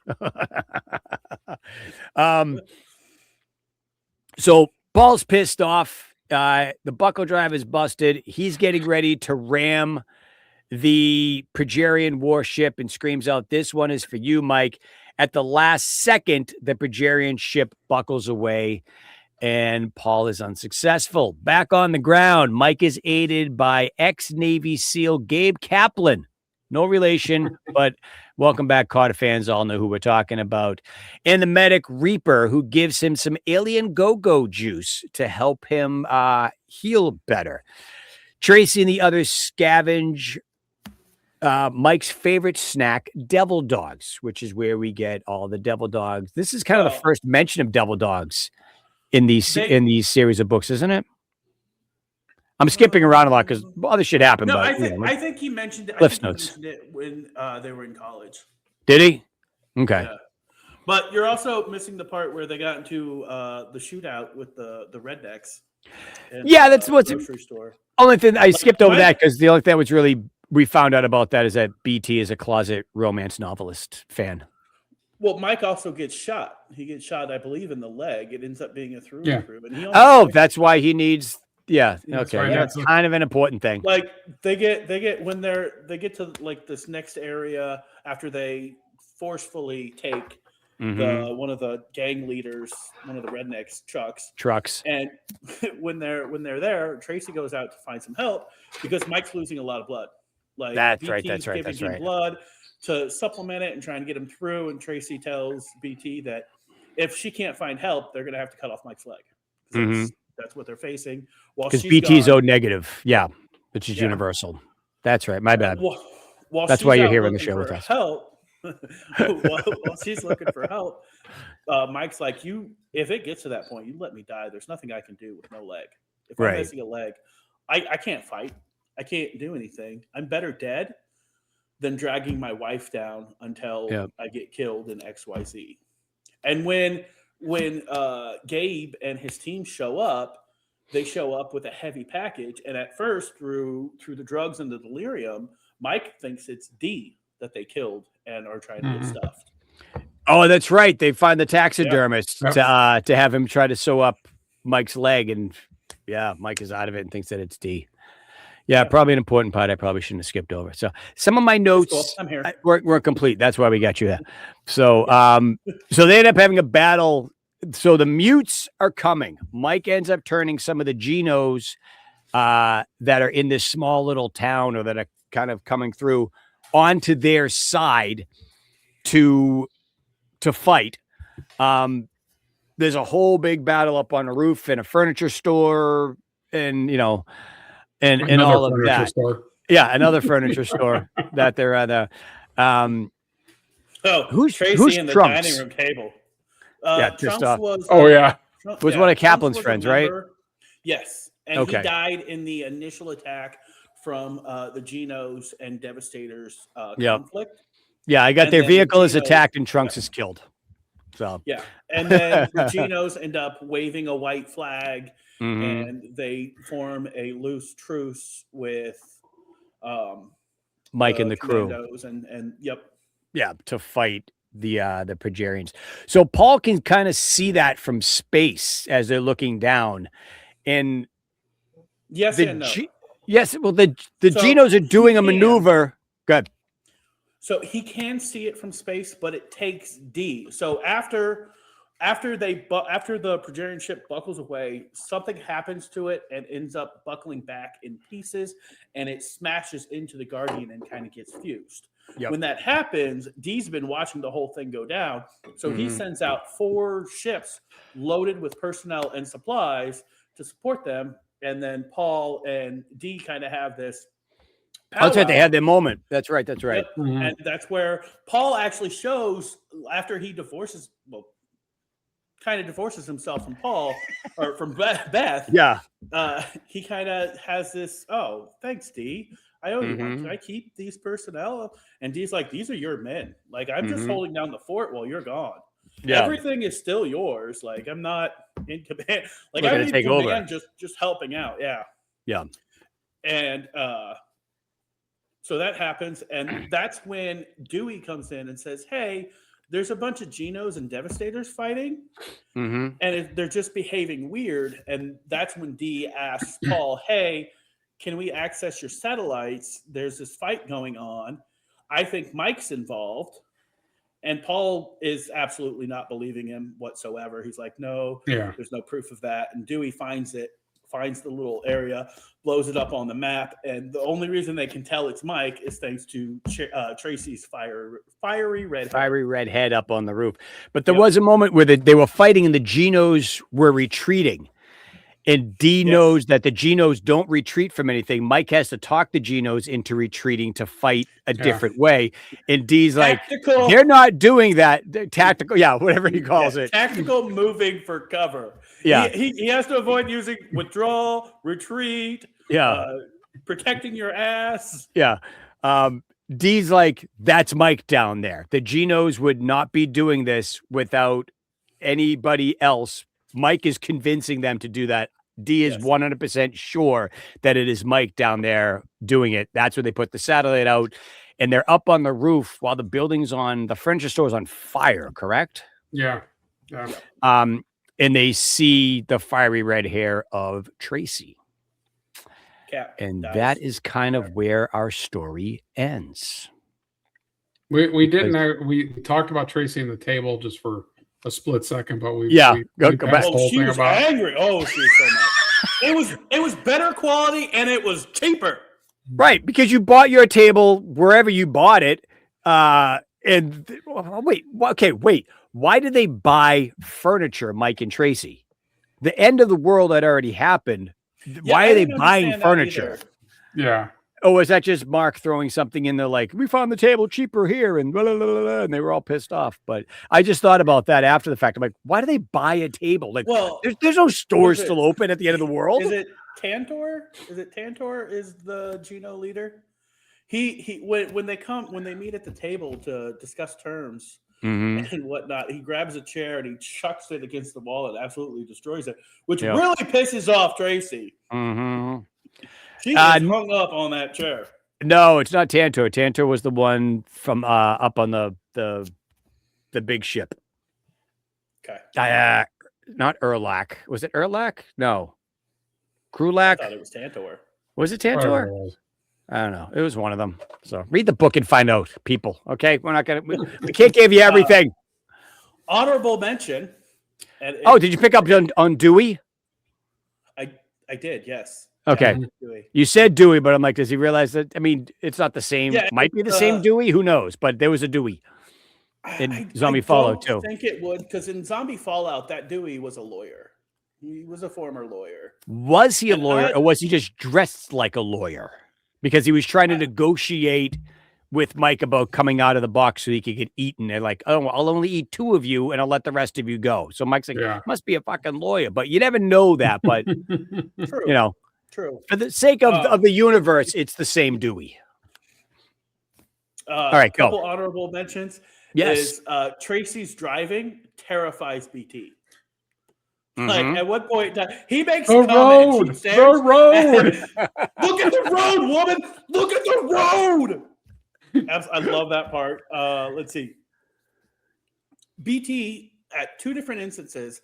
Speaker 2: So Paul's pissed off. The buckle drive is busted. He's getting ready to ram the Progerian warship and screams out, "This one is for you, Mike." At the last second, the Progerian ship buckles away and Paul is unsuccessful. Back on the ground, Mike is aided by ex-Navy SEAL Gabe Kaplan. No relation, but welcome back, Carter fans. All know who we're talking about. And the medic Reaper, who gives him some alien go-go juice to help him heal better. Tracy and the others scavenge Mike's favorite snack, devil dogs, which is where we get all the devil dogs. This is kind of the first mention of devil dogs in these series of books, isn't it? I'm skipping around a lot because other shit happened.
Speaker 3: No,
Speaker 2: but,
Speaker 3: I think he mentioned it.
Speaker 2: Cliff
Speaker 3: He
Speaker 2: Notes.
Speaker 3: mentioned it when they were in college.
Speaker 2: Did he? Okay.
Speaker 3: Yeah. But you're also missing the part where they got into the shootout with the rednecks.
Speaker 2: Yeah, that's what's
Speaker 3: grocery store.
Speaker 2: Only thing I skipped over that because the only thing that was really we found out about that is that BT is a closet romance novelist fan.
Speaker 3: Well, Mike also gets shot. He gets shot, I believe, in the leg. It ends up being a through and through. And he
Speaker 2: that's why he needs. Yeah. Okay.
Speaker 4: Right.
Speaker 2: That's kind of an important thing.
Speaker 3: Like they get when they get to like this next area after they forcefully take one of the gang leaders, one of the rednecks
Speaker 2: trucks.
Speaker 3: And when they're there, Tracy goes out to find some help because Mike's losing a lot of blood. Like
Speaker 2: That's
Speaker 3: BT's
Speaker 2: right.
Speaker 3: giving him blood to supplement it and trying to get him through. And Tracy tells BT that if she can't find help, they're going to have to cut off Mike's leg. That's what they're facing.
Speaker 2: Because BT's O negative. Yeah. Which is universal. That's right. My bad.
Speaker 3: While
Speaker 2: that's why you're here on the show with us.
Speaker 3: Help. while she's looking for help, Mike's like, if it gets to that point, you let me die. There's nothing I can do with no leg. If I'm missing a leg, I can't fight. I can't do anything. I'm better dead than dragging my wife down until I get killed in XYZ. And when Gabe and his team show up, they show up with a heavy package. And at first, through the drugs and the delirium, Mike thinks it's D that they killed and are trying to get stuffed.
Speaker 2: Oh, that's right. They find the taxidermist to have him try to sew up Mike's leg, and Mike is out of it and thinks that it's D. Yeah, probably an important part I probably shouldn't have skipped over. So some of my notes
Speaker 3: I'm here.
Speaker 2: We're complete. That's why we got you there. So so they end up having a battle. So the mutes are coming. Mike ends up turning some of the Genos that are in this small little town or that are kind of coming through onto their side to fight. There's a whole big battle up on the roof in a furniture store, and and all of that.
Speaker 4: Store.
Speaker 2: Yeah, another furniture store that they're at.
Speaker 3: Who's Tracy in the dining room table? Trunks was.
Speaker 2: Was one of Kaplan's friends, right?
Speaker 3: Yes, and he died in the initial attack from the Genos and Devastators conflict.
Speaker 2: Yeah, I got their vehicle is attacked and Trunks is killed. So
Speaker 3: and then the Genos end up waving a white flag, and they form a loose truce with
Speaker 2: Mike and the crew, to fight the Progerians. So Paul can kind of see that from space as they're looking down, and
Speaker 3: yes and no.
Speaker 2: Yes, well, the Genos are doing a maneuver. Good.
Speaker 3: So he can see it from space, but it takes D. So after the Progerian ship buckles away, something happens to it and ends up buckling back in pieces, and it smashes into the Guardian and kind of gets fused. Yep. When that happens, D's been watching the whole thing go down, so he sends out 4 ships loaded with personnel and supplies to support them, and then Paul and D kind of have this.
Speaker 2: That's right. They had their moment. That's right. That's right.
Speaker 3: And that's where Paul actually shows after he kind of divorces himself from Paul or from Beth.
Speaker 2: Yeah.
Speaker 3: He kind of has this, thanks, D. I owe you one. Can I keep these personnel? And D's like, these are your men. Like, I'm just holding down the fort while you're gone. Yeah. Everything is still yours. Like, I'm not in command. Like, I'm in command, just helping out. Yeah.
Speaker 2: Yeah.
Speaker 3: And so that happens, and that's when Dewey comes in and says, hey, there's a bunch of Genos and Devastators fighting, and they're just behaving weird. And that's when D asks Paul, hey, can we access your satellites? There's this fight going on. I think Mike's involved. And Paul is absolutely not believing him whatsoever. He's like, no, there's no proof of that. And Dewey finds the little area, blows it up on the map, and the only reason they can tell it's Mike is thanks to Tracy's fiery red
Speaker 2: head up on the roof. But there was a moment where they were fighting and the Genos were retreating, and D knows that the Genos don't retreat from anything. Mike has to talk the Genos into retreating to fight a different way, and D's tactical. Like, they're not doing that. Tactical, whatever he calls it.
Speaker 3: Tactical moving for cover.
Speaker 2: Yeah,
Speaker 3: he has to avoid using withdrawal, retreat. Protecting your ass.
Speaker 2: Yeah. D's like, that's Mike down there. The Genos would not be doing this without anybody else. Mike is convincing them to do that. D is 100% sure that it is Mike down there doing it. That's where they put the satellite out, and they're up on the roof while the the furniture store is on fire, correct?
Speaker 4: Yeah.
Speaker 2: And they see the fiery red hair of Tracy. And that is kind of where our story ends.
Speaker 4: We didn't. We talked about Tracy and the table just for a split second, but we
Speaker 2: Yeah,
Speaker 4: we
Speaker 2: go
Speaker 4: passed
Speaker 2: back.
Speaker 4: the whole
Speaker 3: she
Speaker 4: thing
Speaker 3: was
Speaker 4: about
Speaker 3: angry. Oh, she was so mad. It was better quality and it was cheaper.
Speaker 2: Right, because you bought your table wherever you bought it. Wait. Why did they buy furniture, Mike and Tracy? The end of the world had already happened. Why are they buying furniture?
Speaker 4: yeah.
Speaker 2: Oh, is that just Mark throwing something in there like, we found the table cheaper here and blah, blah, blah, blah, and they were all pissed off. But I just thought about that after the fact. I'm like, why do they buy a table? Like,
Speaker 3: Well,
Speaker 2: there's no stores still open at the end of the world.
Speaker 3: Is it Tantor? Is the Gino leader? He when they meet at the table to discuss terms and whatnot, he grabs a chair and he chucks it against the wall and absolutely destroys it, which really pisses off Tracy. She is hung up on that chair.
Speaker 2: No, it's not Tantor. Tantor was the one from up on the big ship.
Speaker 3: Okay.
Speaker 2: Not Erlak. Was it Erlak? No. Krulak?
Speaker 3: I thought it was Tantor.
Speaker 2: Was it Tantor? I don't know. It was one of them. So read the book and find out, people. Okay, we can't give you everything.
Speaker 3: Honorable mention.
Speaker 2: Did you pick up on Dewey?
Speaker 3: I did, yes.
Speaker 2: Okay. You said Dewey, but I'm like, does he realize that? I mean, it's not the same. Yeah, might be the same Dewey. Who knows? But there was a Dewey in Zombie Fallout too.
Speaker 3: I think it would, because in Zombie Fallout, that Dewey was a lawyer. He was a former lawyer.
Speaker 2: Was he a lawyer, or was he just dressed like a lawyer? Because he was trying to negotiate with Mike about coming out of the box so he could get eaten. They're like, oh, I'll only eat 2 of you and I'll let the rest of you go. So Mike's like, must be a fucking lawyer, but you never know that. But
Speaker 3: True. True.
Speaker 2: For the sake of the universe, it's the same Dewey. All right, go.
Speaker 3: Couple honorable mentions.
Speaker 2: Yes.
Speaker 3: Tracy's driving terrifies BT. Like at one point, he makes
Speaker 4: the road. Look at
Speaker 3: the road, woman. Look at the road. I love that part. Let's see. BT at 2 different instances,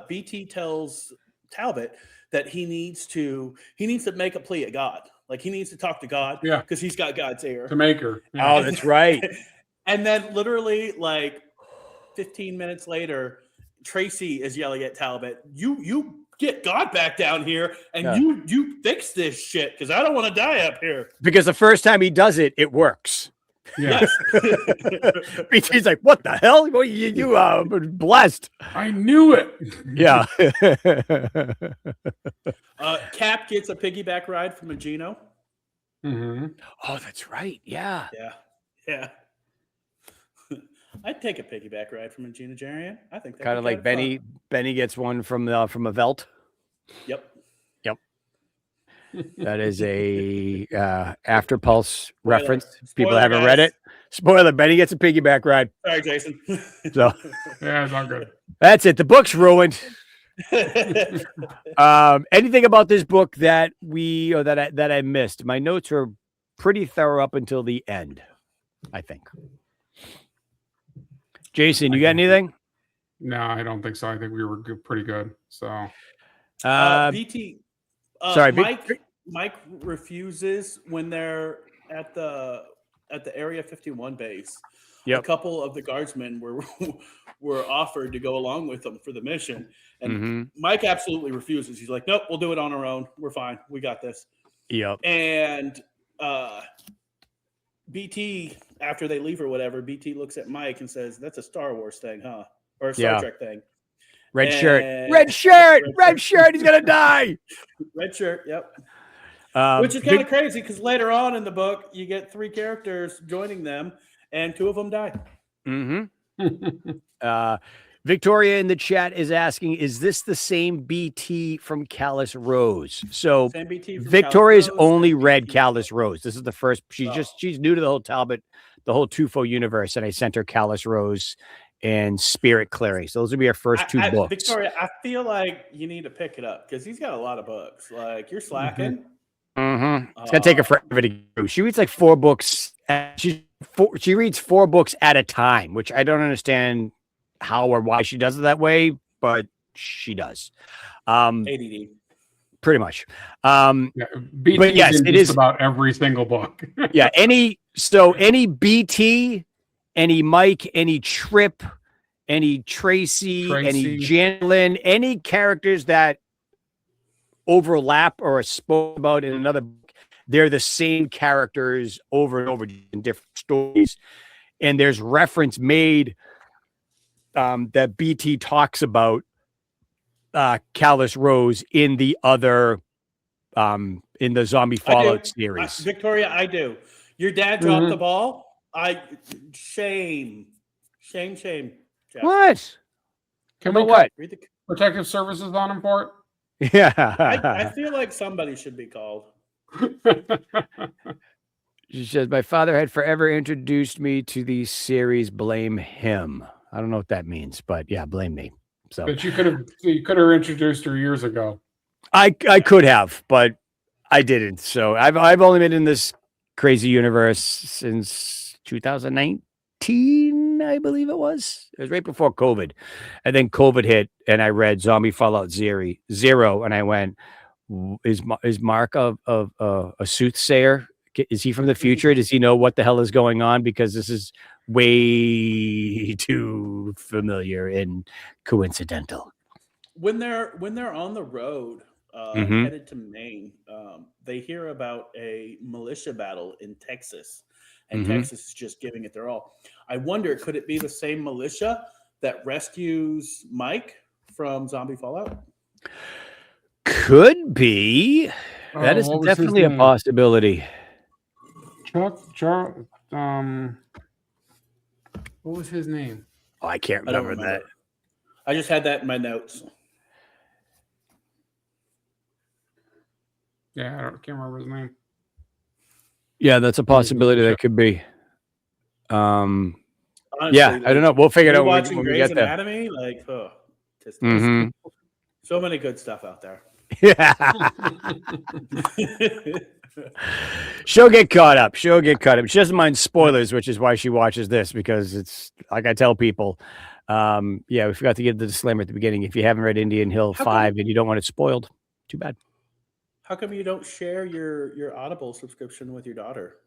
Speaker 3: BT tells Talbot that he needs to make a plea at God. Like he needs to talk to God because he's got God's ear.
Speaker 4: To make her.
Speaker 2: Yeah. Oh, that's right.
Speaker 3: And then literally like 15 minutes later, Tracy is yelling at Talbot, you get God back down here and you fix this shit because I don't want to die up here.
Speaker 2: Because the first time he does it, it works.
Speaker 4: Yeah.
Speaker 2: BT's like, what the hell? Well, you are blessed.
Speaker 4: I knew it.
Speaker 2: Yeah.
Speaker 3: Cap gets a piggyback ride from a Gino.
Speaker 2: Oh, that's right. Yeah.
Speaker 3: Yeah. I'd take a piggyback ride from a Gina Jarian. I think
Speaker 2: kind of like Benny. Fun. Benny gets one from a Velt.
Speaker 3: Yep.
Speaker 2: That is a After Pulse reference.
Speaker 3: Spoiler,
Speaker 2: people haven't read it. Spoiler: Benny gets a piggyback ride.
Speaker 3: Sorry, Jason.
Speaker 2: So
Speaker 4: yeah, it's not good.
Speaker 2: That's it. The book's ruined. Anything about this book that I missed? My notes are pretty thorough up until the end, I think. Jason, you got anything?
Speaker 4: No, I don't think so. I think we were pretty good. So,
Speaker 3: BT.
Speaker 2: Sorry,
Speaker 3: Mike refuses when they're at the Area 51 base. Yep. A couple of the guardsmen were offered to go along with them for the mission, and Mike absolutely refuses. He's like, "Nope, we'll do it on our own. We're fine. We got this."
Speaker 2: Yep.
Speaker 3: And BT, after they leave or whatever, BT looks at Mike and says, "That's a Star Wars thing, huh? Or a Star Trek thing."
Speaker 2: Red shirt. He's gonna die.
Speaker 3: Red shirt. Yep. Which is kind of crazy because later on in the book, you get 3 characters joining them, and 2 of them die.
Speaker 2: Victoria in the chat is asking, is this the same BT from Callous Rose? So Victoria's only read Callous Rose. This is the first. She's new to the whole Talbot, the whole Tufo universe, and I sent her Callous Rose and Spirit Clearing. So those would be our first 2 books.
Speaker 3: Victoria, I feel like you need to pick it up because he's got a lot of books. Like you're slacking.
Speaker 2: It's gonna take her forever to get through. She reads like 4 books. She reads 4 books at a time, which I don't understand how or why she does it that way, but she does.
Speaker 3: ADD.
Speaker 2: Pretty much.
Speaker 4: But yes, it is about every single book.
Speaker 2: Yeah. Any BT any Mike, any Trip, any Tracy, any Janlin, any characters that overlap or are spoken about in another book, they're the same characters over and over in different stories. And there's reference made that BT talks about Callus Rose in the other in the Zombie Fallout series.
Speaker 3: Victoria, I do. Your dad dropped the ball. Shame. Jeff.
Speaker 2: What?
Speaker 4: Can we
Speaker 2: what?
Speaker 4: Protective Services on him for it?
Speaker 2: Yeah.
Speaker 3: I feel like somebody should be called.
Speaker 2: She says, my father had forever introduced me to the series. Blame him. I don't know what that means, but yeah, blame me. So,
Speaker 4: but you could have introduced her years ago.
Speaker 2: I could have, but I didn't. So I've only been in this crazy universe since 2019, I believe it was. It was right before COVID, and then COVID hit, and I read Zombie Fallout Zero, and I went, "Is Mark a soothsayer? Is he from the future? Does he know what the hell is going on? Because this is way too familiar and coincidental."
Speaker 3: When they're on the road headed to Maine, they hear about a militia battle in Texas, and Texas is just giving it their all. I wonder, could it be the same militia that rescues Mike from Zombie Fallout?
Speaker 2: Could be. That is definitely a possibility.
Speaker 4: What was his name?
Speaker 2: Oh, I can't remember that.
Speaker 3: I just had that in my notes.
Speaker 4: Yeah, can't remember his name.
Speaker 2: Yeah, that's a possibility that could be. Honestly, yeah, I don't know. We'll figure it out when we get there.
Speaker 3: Anatomy, so many good stuff out there.
Speaker 2: Yeah. She'll get caught up. She doesn't mind spoilers, which is why she watches this, because it's like I tell people. Yeah, we forgot to give the disclaimer at the beginning. If you haven't read Indian Hill 5 and you don't want it spoiled, too bad.
Speaker 3: How come you don't share your Audible subscription with your daughter?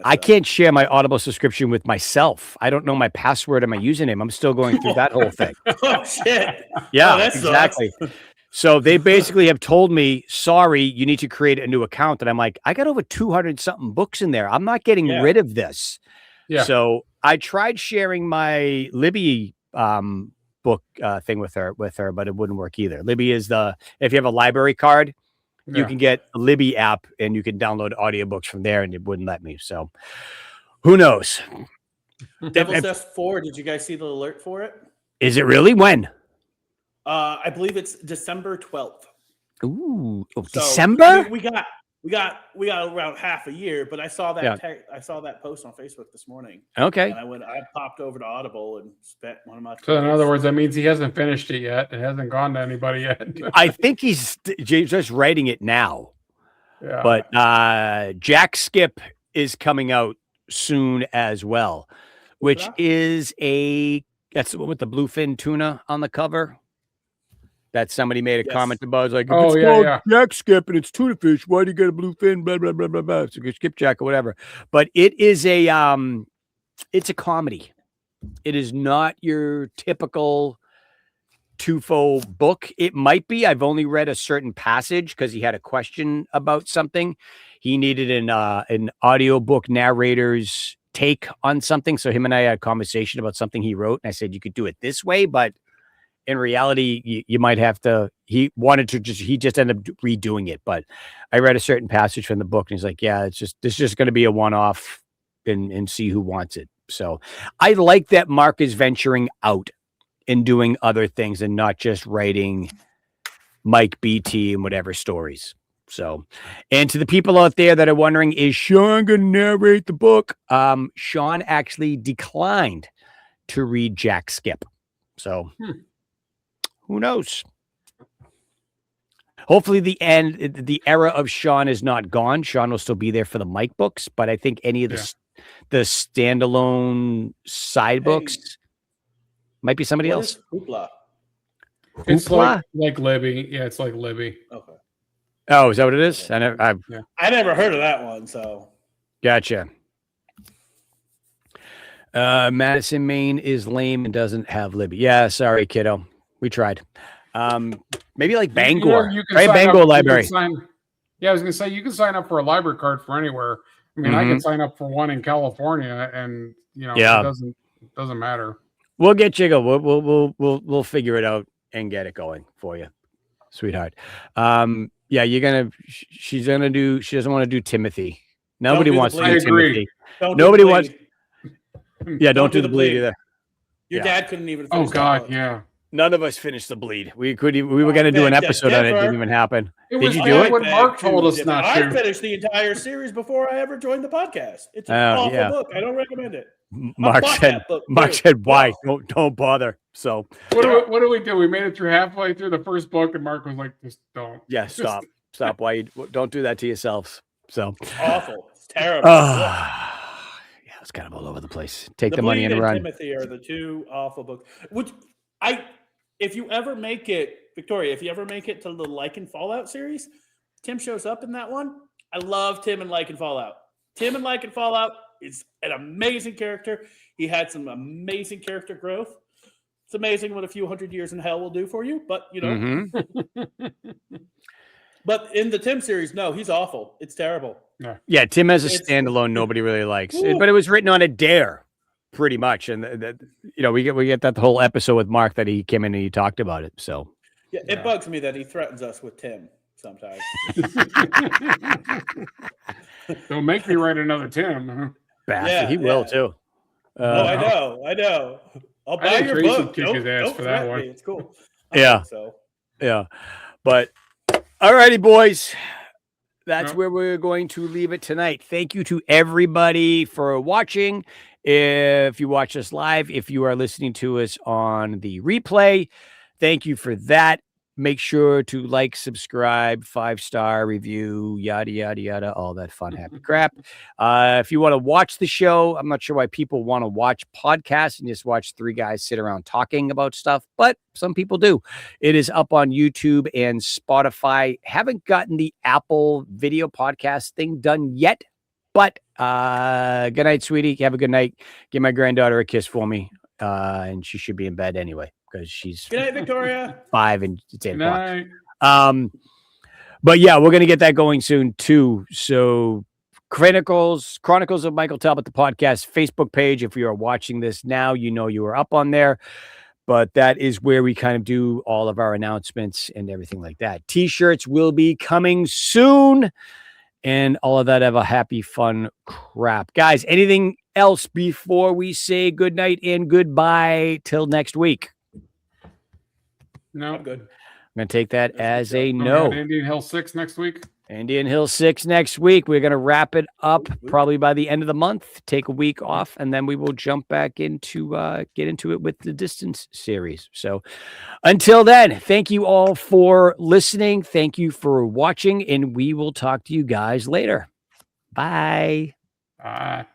Speaker 2: I can't share my Audible subscription with myself. I don't know my password and my username. I'm still going through that whole thing.
Speaker 3: Oh, shit.
Speaker 2: Yeah, exactly. So they basically have told me, sorry, you need to create a new account. And I'm like, I got over 200 something books in there. I'm not getting rid of this. Yeah. So I tried sharing my Libby book thing with her, but it wouldn't work either. Libby is if you have a library card, you can get a Libby app and you can download audiobooks from there, and it wouldn't let me. So who knows?
Speaker 3: Devil's Death 4, did you guys see the alert for it?
Speaker 2: Is it really? When?
Speaker 3: I believe it's December 12th.
Speaker 2: Ooh, December? I
Speaker 3: mean, we got around half a year, but I saw that I saw that post on Facebook this morning.
Speaker 2: Okay.
Speaker 3: And I popped over to Audible and spent one of my.
Speaker 4: So in other words, that means he hasn't finished it yet. It hasn't gone to anybody yet.
Speaker 2: I think he's just writing it now. Yeah. But Jack Skip is coming out soon as well, which is that's the one with the bluefin tuna on the cover. That somebody made a comment about. It's like, if it's called Jack Skip and it's tuna fish, why do you get a bluefin? Blah blah blah blah blah. It's a skipjack or whatever. But it is it's a comedy. It is not your typical Tufo book. It might be. I've only read a certain passage because he had a question about something. He needed an audiobook narrator's take on something. So him and I had a conversation about something he wrote, and I said you could do it this way, but in reality, you might have to. He just ended up redoing it. But I read a certain passage from the book, and he's like, "Yeah, this is just going to be a one-off, and see who wants it." So I like that Mark is venturing out and doing other things and not just writing Mike BT and whatever stories. So, and to the people out there that are wondering, is Sean going to narrate the book? Sean actually declined to read Jack Skip. So. Who knows? Hopefully the era of Sean is not gone. Sean will still be there for the Mike books, but I think any of the standalone side books might be somebody else.
Speaker 3: Hoopla?
Speaker 4: It's like Libby. Yeah, it's like Libby.
Speaker 3: Okay.
Speaker 2: Oh, is that what it is? I
Speaker 3: never heard of that one, so.
Speaker 2: Gotcha. Madison, Maine is lame and doesn't have Libby. Yeah, sorry, kiddo. We tried. Maybe like Bangor.
Speaker 4: You can
Speaker 2: Right?
Speaker 4: sign
Speaker 2: Bangor
Speaker 4: up,
Speaker 2: Library.
Speaker 4: Yeah, I was gonna say you can sign up for a library card for anywhere. I mean, I can sign up for one in California, and it doesn't matter.
Speaker 2: We'll get you. We'll figure it out and get it going for you, sweetheart. Yeah, she doesn't want to do Timothy. Nobody wants to do Timothy.
Speaker 3: Nobody wants.
Speaker 2: Yeah, don't do the bleed either.
Speaker 3: Your dad couldn't even.
Speaker 4: Oh God, yeah.
Speaker 2: None of us finished the bleed. We were going to do an episode on it. Didn't even happen. Did you do it?
Speaker 4: When Mark told us not to.
Speaker 3: I finished the entire series before I ever joined the podcast. It's an awful book. I don't recommend it.
Speaker 2: Mark said, "Why? Don't bother." So
Speaker 4: what do we do? We made it through halfway through the first book, and Mark was like, "Just don't."
Speaker 2: Yeah, stop. Why? Don't do that to yourselves. So
Speaker 3: it's awful. It's terrible.
Speaker 2: Yeah, it's kind of all over the place. Take the money and run.
Speaker 3: Timothy are the two awful books. If you ever make it, Victoria, if you ever make it to the Like and Fallout series, Tim shows up in that one. I love Tim and Like and Fallout. Tim and Like and Fallout is an amazing character. He had some amazing character growth. It's amazing what a few hundred years in hell will do for you, but But in the Tim series, no, he's awful. It's terrible.
Speaker 2: Yeah, Tim has a standalone nobody really likes, but it was written on a dare. Pretty much, and we get that whole episode with Mark that he came in and he talked about it. So
Speaker 3: yeah, it bugs me that he threatens us with Tim sometimes.
Speaker 4: Don't make me write another Tim.
Speaker 2: Bastard, he will too.
Speaker 3: I know. I'll buy your book.
Speaker 4: Kick his ass for that one.
Speaker 3: It's cool.
Speaker 2: Yeah. But alrighty, boys. That's where we're going to leave it tonight. Thank you to everybody for watching. If you watch us live, if you are listening to us on the replay, thank you for that. Make sure to like, subscribe, 5-star review, yada, yada, yada, all that fun, happy crap. If you want to watch the show, I'm not sure why people want to watch podcasts and just watch three guys sit around talking about stuff, but some people do. It is up on YouTube and Spotify. Haven't gotten the Apple video podcast thing done yet, but good night, sweetie. Have a good night. Give my granddaughter a kiss for me, and she should be in bed anyway. Because she's
Speaker 3: good night, Victoria.
Speaker 2: 5 and it's 8 o'clock. But yeah, we're gonna get that going soon too. So Chronicles of Michael Talbot, the podcast Facebook page. If you are watching this now, you are up on there. But that is where we kind of do all of our announcements and everything like that. T-shirts will be coming soon, and all of that. Have a happy, fun crap, guys. Anything else before we say good night and goodbye till next week?
Speaker 4: No,
Speaker 3: I'm good.
Speaker 2: I'm going to take that as a no.
Speaker 4: Indian Hill 6 next week.
Speaker 2: Indian Hill 6 next week. We're going to wrap it up probably by the end of the month, take a week off, and then we will jump back into get into it with the Distance series. So until then, thank you all for listening. Thank you for watching, and we will talk to you guys later. Bye.
Speaker 4: Bye.